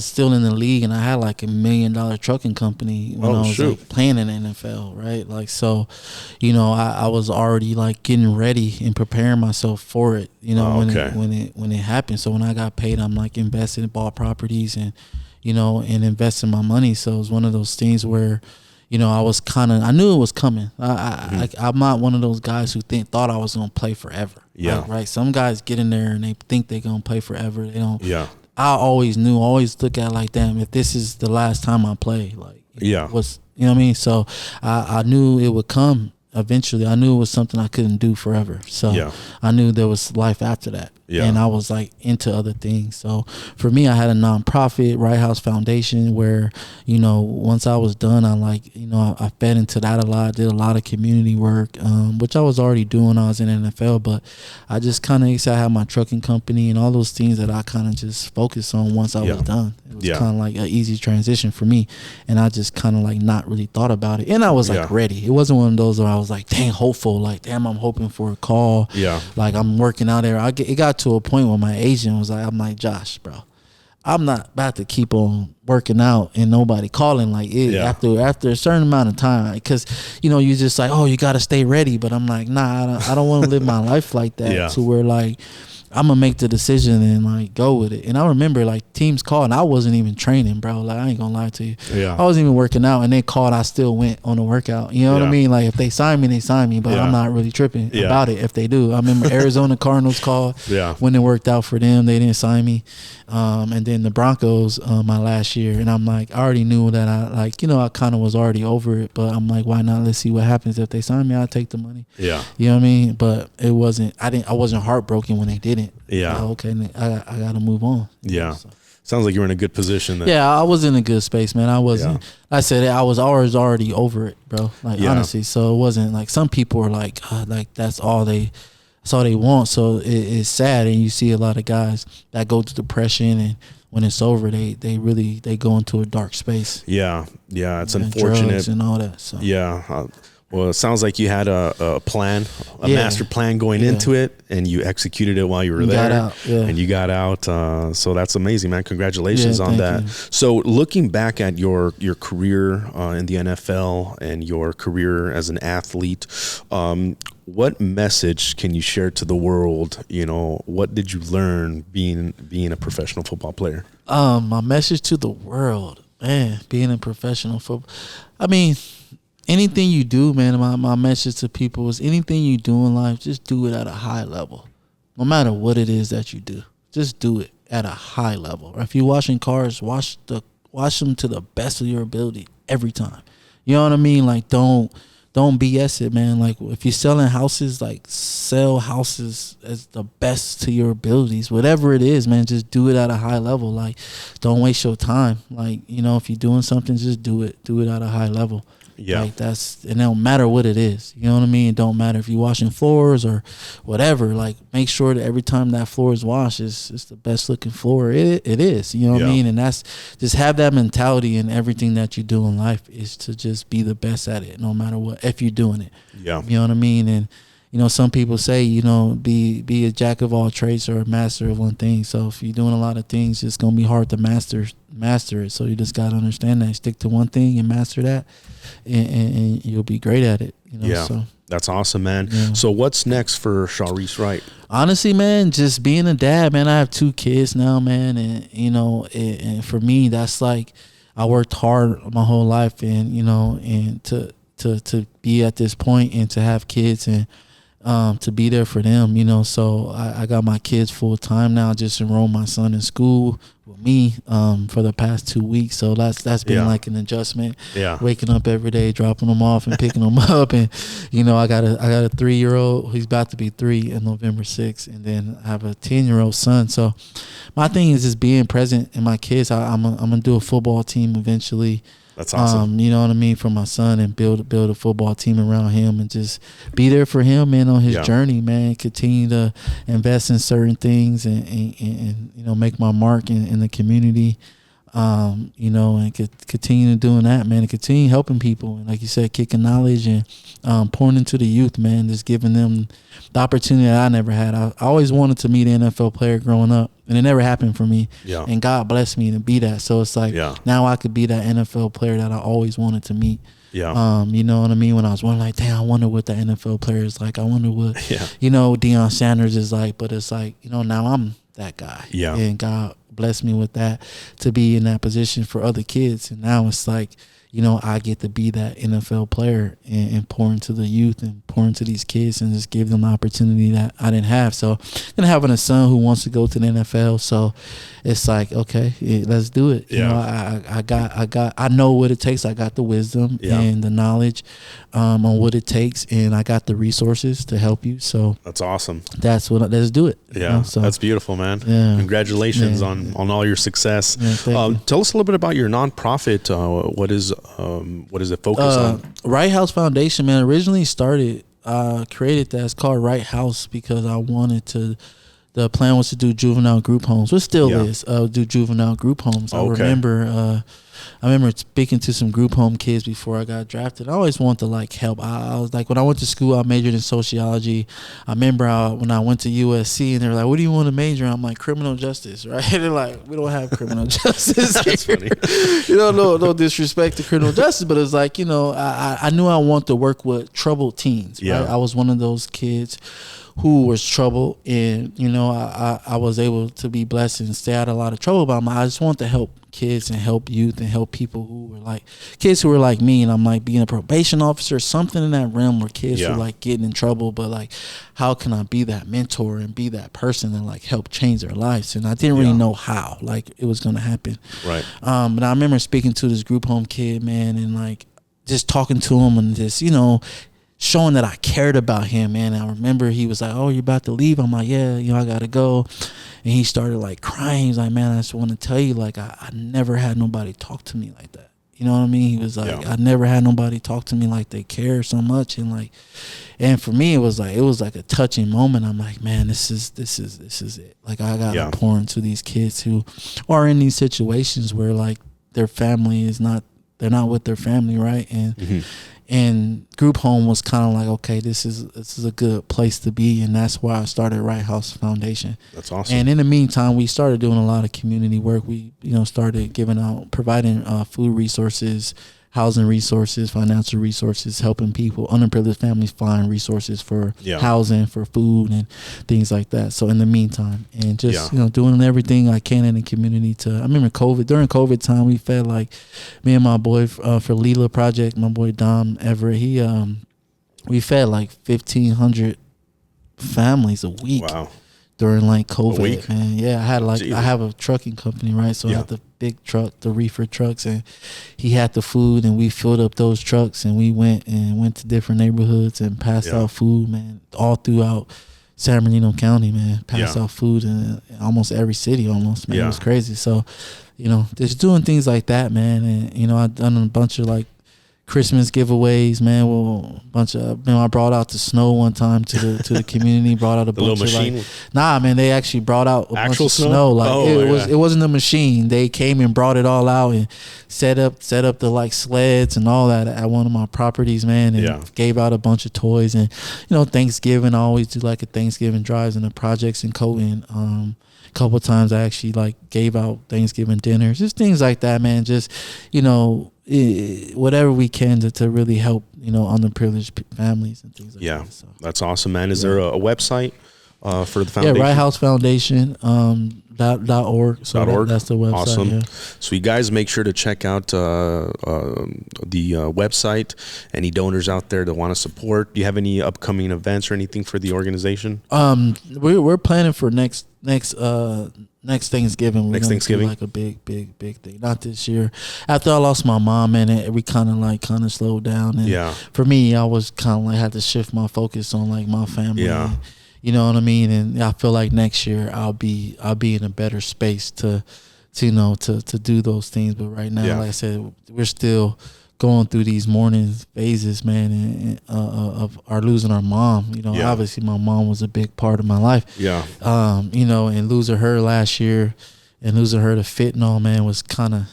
still in the league and I had like $1 million trucking company when I was like playing in the NFL, right? Like, so, you know, I was already like getting ready and preparing myself for it, you know, when it happened. So when I got paid, I'm like investing in bought properties and, you know, and investing my money. So it was one of those things where, you know, I knew it was coming. I'm not one of those guys who thought I was going to play forever. Yeah. Right. Some guys get in there and they think they're going to play forever. They don't. Yeah. I always look at it like, damn, if this is the last time I play, like, you know what I mean? So I knew it would come eventually. I knew it was something I couldn't do forever. So I knew there was life after that. Yeah. And I was like into other things. So for me, I had a nonprofit, Right House Foundation, where, you know, once I was done, I fed into that a lot, did a lot of community work, which I was already doing when I was in NFL, but I just kind of had my trucking company and all those things that I kind of just focused on once I was done. It was kind of like an easy transition for me. And I just kind of like not really thought about it. And I was like ready. It wasn't one of those where I was like, dang, hopeful, like, damn, I'm hoping for a call. Yeah. Like I'm working out there. It got got to a point where my agent was like, I'm like, Josh, bro, I'm not about to keep on working out and nobody calling like it after a certain amount of time, because you just like, oh, you got to stay ready. But I'm like, nah, I don't want to live my life like that to where like I'm gonna make the decision and like go with it. And I remember like teams called and I wasn't even training, bro. Like I ain't gonna lie to you. I wasn't even working out and they called, I still went on the workout. You know what I mean? Like if they sign me, they sign me, but I'm not really tripping about it if they do. I remember Arizona Cardinals called when it worked out for them, they didn't sign me. And then the Broncos my last year, and I'm like, I already knew that I kind of was already over it, but I'm like, why not? Let's see what happens. If they sign me, I'll take the money. You know what I mean? But I wasn't heartbroken when they didn't. Okay, I got to move on. So. Sounds like you're in a good position then. I was in a good space, man. I wasn't. I said I was already over it, bro. Like honestly, so it wasn't like some people are like that's all they want. So it's sad, and you see a lot of guys that go to depression, and when it's over, they go into a dark space. It's unfortunate, drugs and all that. So well, it sounds like you had a plan, a master plan going into it, and you executed it while you were there, and you got out. So that's amazing, man. Congratulations on that. So looking back at your career in the NFL and your career as an athlete, what message can you share to the world? What did you learn being a professional football player? My message to the world, man, being a professional football. I mean, anything you do, man, my message to people is anything you do in life, just do it at a high level. No matter what it is that you do, just do it at a high level. If you're washing cars, wash them to the best of your ability every time. You know what I mean? Like, don't BS it, man. Like, if you're selling houses, like, sell houses as the best to your abilities. Whatever it is, man, just do it at a high level. Like, don't waste your time. Like, if you're doing something, just do it. Do it at a high level. Like and it don't matter what it is. You know what I mean? It don't matter if you're washing floors or whatever. Like, make sure that every time that floor is washed, it's the best looking floor it is. You know what I mean? And that's just have that mentality in everything that you do in life, is to just be the best at it, no matter what, if you're doing it. You know what I mean? And some people say, be a jack of all trades or a master of one thing. So if you're doing a lot of things, it's gonna be hard to master it. So you just gotta understand that. Stick to one thing and master that, and you'll be great at it. So that's awesome, man. So what's next for Shareece Wright? Honestly, man, just being a dad, man. I have 2 kids now, man, and and for me, that's like, I worked hard my whole life, and and to be at this point and to have kids and to be there for them, so I got my kids full time now. Just enrolled my son in school with me for the past 2 weeks, so that's been like an adjustment. Waking up every day, dropping them off and picking them up, and I got a 3-year-old. He's about to be 3 in November 6th, and then I have a 10-year-old son. So my thing is just being present in my kids. I'm gonna do a football team eventually. That's awesome. You know what I mean, for my son, and build a football team around him, and just be there for him, man, on his journey, man. Continue to invest in certain things, and make my mark in the community, and continue doing that, man, and continue helping people, and like you said, kicking knowledge and pouring into the youth, man, just giving them the opportunity that I never had. I always wanted to meet an NFL player growing up, and it never happened for me. And God blessed me to be that. So it's like now I could be that NFL player that I always wanted to meet. You know what I mean? When I was wondering, like, damn, I wonder what the NFL player is like. I wonder what Deion Sanders is like. But it's like, now I'm that guy. And God blessed me with that, to be in that position for other kids. And now it's like, I get to be that NFL player and pour into the youth and pour into these kids and just give them the opportunity that I didn't have. So then having a son who wants to go to the NFL, so it's like, okay, let's do it. I know what it takes. I got the wisdom and the knowledge on what it takes, and I got the resources to help you. So that's awesome. Let's do it. So that's beautiful, man. Congratulations on all your success. Tell us a little bit about your nonprofit. What is it focused on? Wright House Foundation, man. Originally started, created that. It's called Wright House because I wanted to. The plan was to do juvenile group homes, which still is, do juvenile group homes. I remember I remember speaking to some group home kids before I got drafted. I always wanted to like help. I was like, when I went to school, I majored in sociology. I remember when I went to USC and they were like, what do you want to major in? I'm like, criminal justice, right? They're like, we don't have criminal justice. That's funny. No disrespect to criminal justice, but it's like, I knew I wanted to work with troubled teens, right? I was one of those kids who was troubled, and I was able to be blessed and stay out of a lot of trouble. But I just want to help kids and help youth and help people who were like kids who were like me, and I'm like being a probation officer, something in that realm where kids were like getting in trouble, but like how can I be that mentor and be that person and like help change their lives? And I didn't really know how like it was gonna happen. Right. But I remember speaking to this group home kid, man, and like just talking to him and just showing that I cared about him, man. I remember he was like, oh, you're about to leave? I'm like, yeah, I gotta go. And he started like crying. He's like, man, I just want to tell you, like, I never had nobody talk to me like that. You know what I mean? He was like, I never had nobody talk to me like they care so much. And like, and for me, it was like a touching moment. I'm like, man, this is it. Like, I gotta pour into these kids who are in these situations where like their family they're not with their family, right? And and group home was kind of like, okay, this is a good place to be, and that's why I started Wright House Foundation. That's awesome. And in the meantime, we started doing a lot of community work. We started providing food resources, housing resources, financial resources, helping people, underprivileged families find resources for housing, for food, and things like that. So in the meantime, and just doing everything I can in the community I remember during COVID time, we fed like me and my boy for Leela Project, my boy Dom Everett, we fed like 1,500 families a week. Wow. During like COVID, man. Yeah, I have a trucking company, right? So I had the big truck, the reefer trucks, and he had the food, and we filled up those trucks, and we went to different neighborhoods and passed out food, man, all throughout San Bernardino County, man. Passed out food in almost every city, almost, man. It was crazy. So, just doing things like that, man, and I've done a bunch of like Christmas giveaways, man. Well, a bunch of I brought out the snow one time to the community. Brought out a bunch of like, man. They actually brought out a bunch of snow. Like it wasn't a machine. They came and brought it all out and set up the like sleds and all that at one of my properties, man. And gave out a bunch of toys. And Thanksgiving, I always do like a Thanksgiving drives and the projects in Cohen. A couple of times I actually like gave out Thanksgiving dinners, just things like that, man. Just whatever we can to really help underprivileged families and things like that. So that's awesome, man. Is there a website for the foundation? Wright House Foundation .org. So that's the website. Awesome. Yeah. So you guys make sure to check out the website. Any donors out there that want to support? Do you have any upcoming events or anything for the organization? We're planning for next Thanksgiving. We're gonna do like a big thing. Not this year. After I lost my mom, man, we kind of slowed down. And for me, I was kind of like had to shift my focus on like my family. Yeah. And, you know what I mean? And I feel like next year I'll be in a better space to do those things. But right now, like I said, we're still going through these mourning phases, man, and of our losing our mom. Obviously my mom was a big part of my life. Yeah. And losing her last year and losing her to fentanyl, man, was kind of,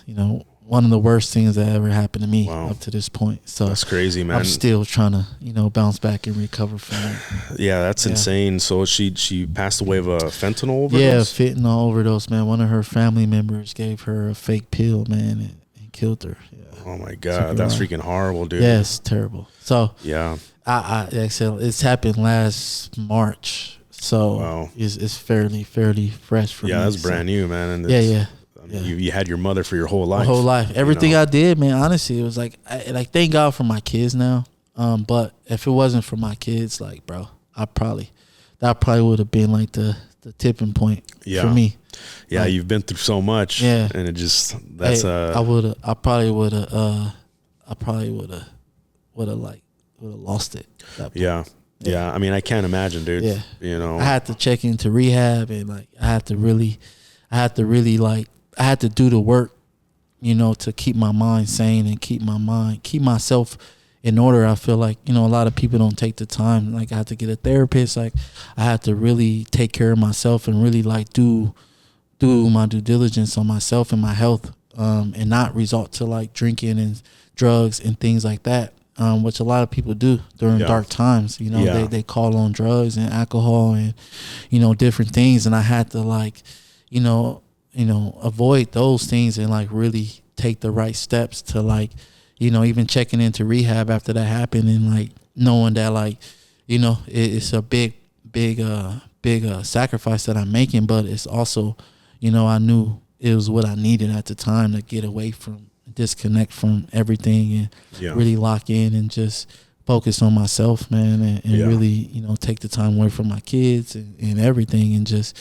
one of the worst things that ever happened to me up to this point. So that's crazy, man. I'm still trying to, bounce back and recover from it. Yeah, that's insane. So she passed away of a fentanyl overdose? Yeah, fentanyl overdose, man. One of her family members gave her a fake pill, man, and killed her. Yeah. Oh my God, that's freaking horrible, dude. Yeah, it's terrible. So yeah, it's happened last March. So it's fairly fresh for me. Yeah, that's brand new, man. And you had your mother for your whole life. My whole life. Everything I did, man, honestly, it was like, thank God for my kids now. But if it wasn't for my kids, like, bro, that probably would have been like the tipping point for me. Yeah, like, you've been through so much. Yeah. And it just, I probably would have lost it. Yeah. Yeah. I mean, I can't imagine, dude. Yeah. I had to check into rehab, and like, I had to do the work, to keep my mind sane and keep myself in order. I feel like, a lot of people don't take the time. Like, I had to get a therapist. Like, I had to really take care of myself and really like do my due diligence on myself and my health. and not resort to like drinking and drugs and things like that, which a lot of people do during dark times. You know, they call on drugs and alcohol and, you know, different things. And I had to like, you know, avoid those things and like really take the right steps to like, you know, even checking into rehab after that happened and like knowing that like, you know, it's a big sacrifice that I'm making, but it's also, you know, I knew it was what I needed at the time to get away from, disconnect from everything and really lock in and just focus on myself, man, and really, you know, take the time away from my kids and everything, and just,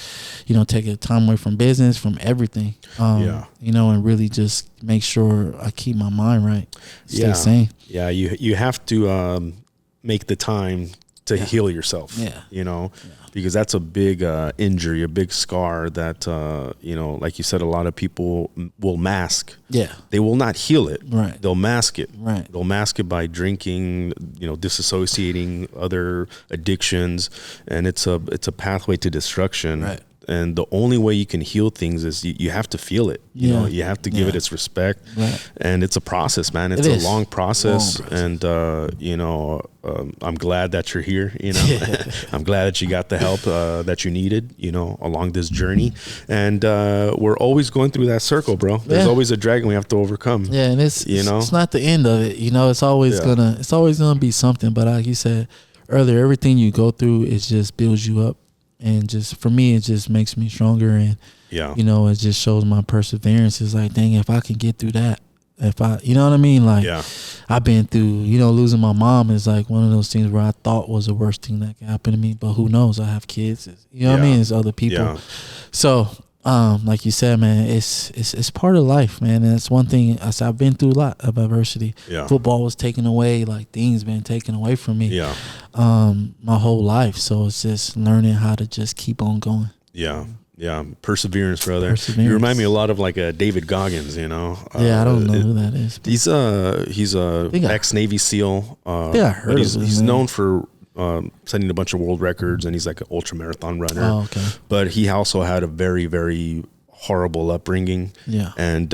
you know, take the time away from business, from everything, you know, and really just make sure I keep my mind right, stay sane. Yeah, you have to make the time to heal yourself, you know, because that's a big injury, a big scar that, you know, like you said, a lot of people will mask. Yeah. They will not heal it. Right. They'll mask it. Right. They'll mask it by drinking, you know, disassociating, other addictions, and it's a pathway to destruction. Right. And the only way you can heal things is you have to feel it. You know, you have to give it its respect. Right. And it's a process, man. It's a long process. And, you know, I'm glad that you're here. You know, I'm glad that you got the help that you needed, you know, along this journey. And we're always going through that circle, bro. There's always a dragon we have to overcome. Yeah. And it's not the end of it. You know, it's always gonna be something. But like you said earlier, everything you go through, it just builds you up. And just for me, it just makes me stronger. And, you know, it just shows my perseverance. It's like, dang, if I can get through that, you know what I mean? Like, I've been through, you know, losing my mom is like one of those things where I thought was the worst thing that could happen to me. But who knows? I have kids. You know what I mean? It's other people. Yeah. So, like you said, man, it's part of life, man. And it's one thing I've been through a lot of adversity. Yeah. Football was taken away, like things been taken away from me. Yeah. My whole life. So it's just learning how to just keep on going. Yeah. Yeah. Perseverance, brother. You remind me a lot of like David Goggins, you know. I don't know who that is. He's a ex-Navy SEAL. I heard of him. He's known for setting a bunch of world records, and he's like an ultra marathon runner. Oh, okay. But he also had a very, very horrible upbringing. Yeah. And,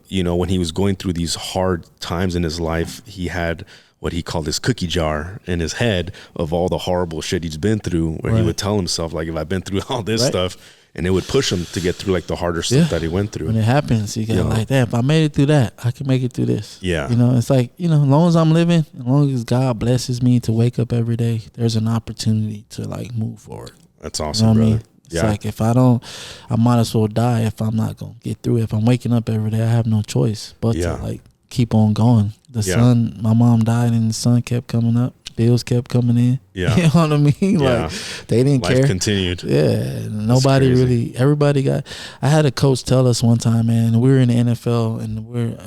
you know, when he was going through these hard times in his life, he had what he called his cookie jar in his head of all the horrible shit he's been through, where he would tell himself, like, if I've been through all this stuff, and it would push him to get through like the harder stuff that he went through. When it happens, you get like that. If I made it through that, I can make it through this. Yeah. You know, it's like, you know, as long as I'm living, as long as God blesses me to wake up every day, there's an opportunity to like move forward. That's awesome, you know brother. I mean? It's like if I don't, I might as well die if I'm not going to get through it. If I'm waking up every day, I have no choice but to like keep on going. The sun, my mom died and the sun kept coming up. Bills kept coming in. Yeah. You know what I mean? Like they didn't care. Life continued. Yeah. Nobody really, everybody got, I had a coach tell us one time, man, we were in the NFL and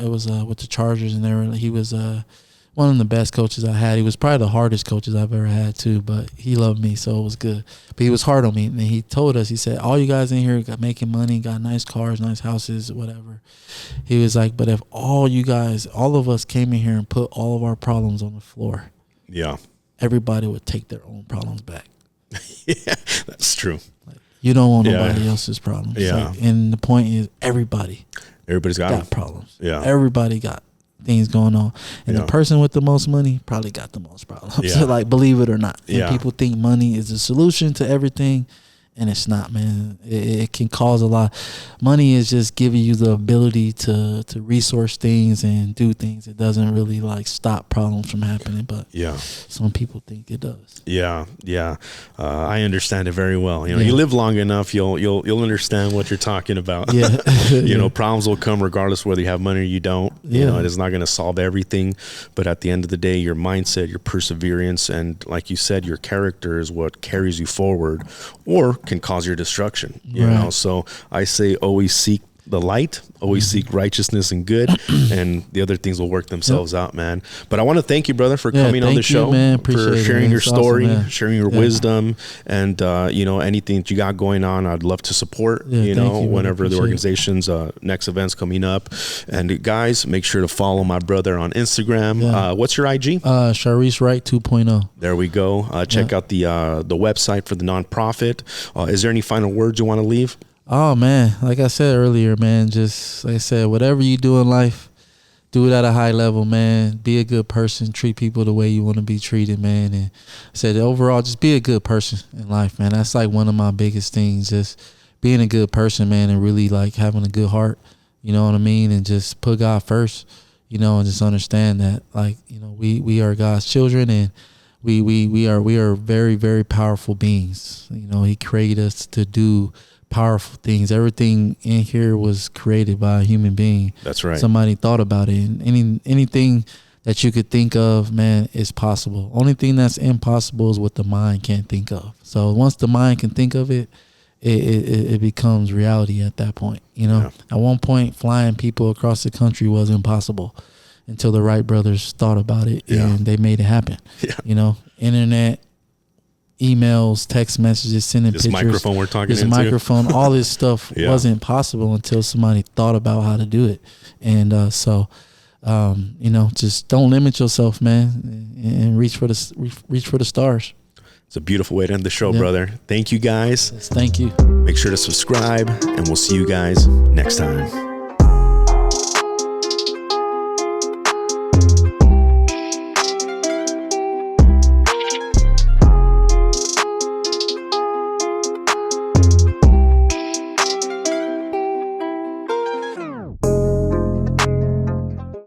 it was with the Chargers, and he was one of the best coaches I had. He was probably the hardest coaches I've ever had too, but he loved me, so it was good. But he was hard on me, and he told us, he said, all you guys in here got making money, got nice cars, nice houses, whatever. He was like, but if all of us came in here and put all of our problems on the floor, everybody would take their own problems back. Yeah, that's true. Like, you don't want nobody else's problems. Yeah. Like, and the point is, everybody's got problems. Yeah. Everybody got things going on. And the person with the most money probably got the most problems. Yeah. Like, believe it or not. And people think money is the solution to everything. And it's not, man. It can cause a lot. Money is just giving you the ability to resource things and do things. It doesn't really like stop problems from happening, but some people think it does. Yeah, yeah. I understand it very well. You know, you live long enough, you'll understand what you're talking about. Yeah. You know, problems will come regardless whether you have money or you don't. You know, it is not going to solve everything, but at the end of the day, your mindset, your perseverance, and like you said, your character is what carries you forward, or can cause your destruction, you know. So I say always seek the light, always seek righteousness and good, and the other things will work themselves out, man. But I want to thank you, brother, for coming on the show, for sharing your story, sharing your wisdom, and you know, anything that you got going on, I'd love to support, you know, whenever the organization's next event's coming up. And guys, make sure to follow my brother on Instagram. What's your IG? Shareece Wright 2.0. There we go. Check out the website for the nonprofit. Is there any final words you want to leave? Oh man, like I said earlier, man, just like I said, whatever you do in life, do it at a high level, man. Be a good person. Treat people the way you want to be treated, man. And I said overall, just be a good person in life, man. That's like one of my biggest things, just being a good person, man, and really like having a good heart. You know what I mean? And just put God first, you know, and just understand that, like, you know, we are God's children, and we are very, very powerful beings. You know, He created us to do powerful things. Everything in here was created by a human being. That's right. Somebody thought about it. And anything that you could think of, man, is possible. Only thing that's impossible is what the mind can't think of. So once the mind can think of it, it becomes reality at that point. You know, At one point, flying people across the country was impossible until the Wright brothers thought about it and they made it happen. Yeah. You know, internet, emails, text messages, sending this pictures. Microphone we're talking this into. microphone, all this stuff wasn't possible until somebody thought about how to do it. And you know, just don't limit yourself, man, and reach for the stars. It's a beautiful way to end the show, brother. Thank you, guys. Yes, thank you. Make sure to subscribe, and we'll see you guys next time.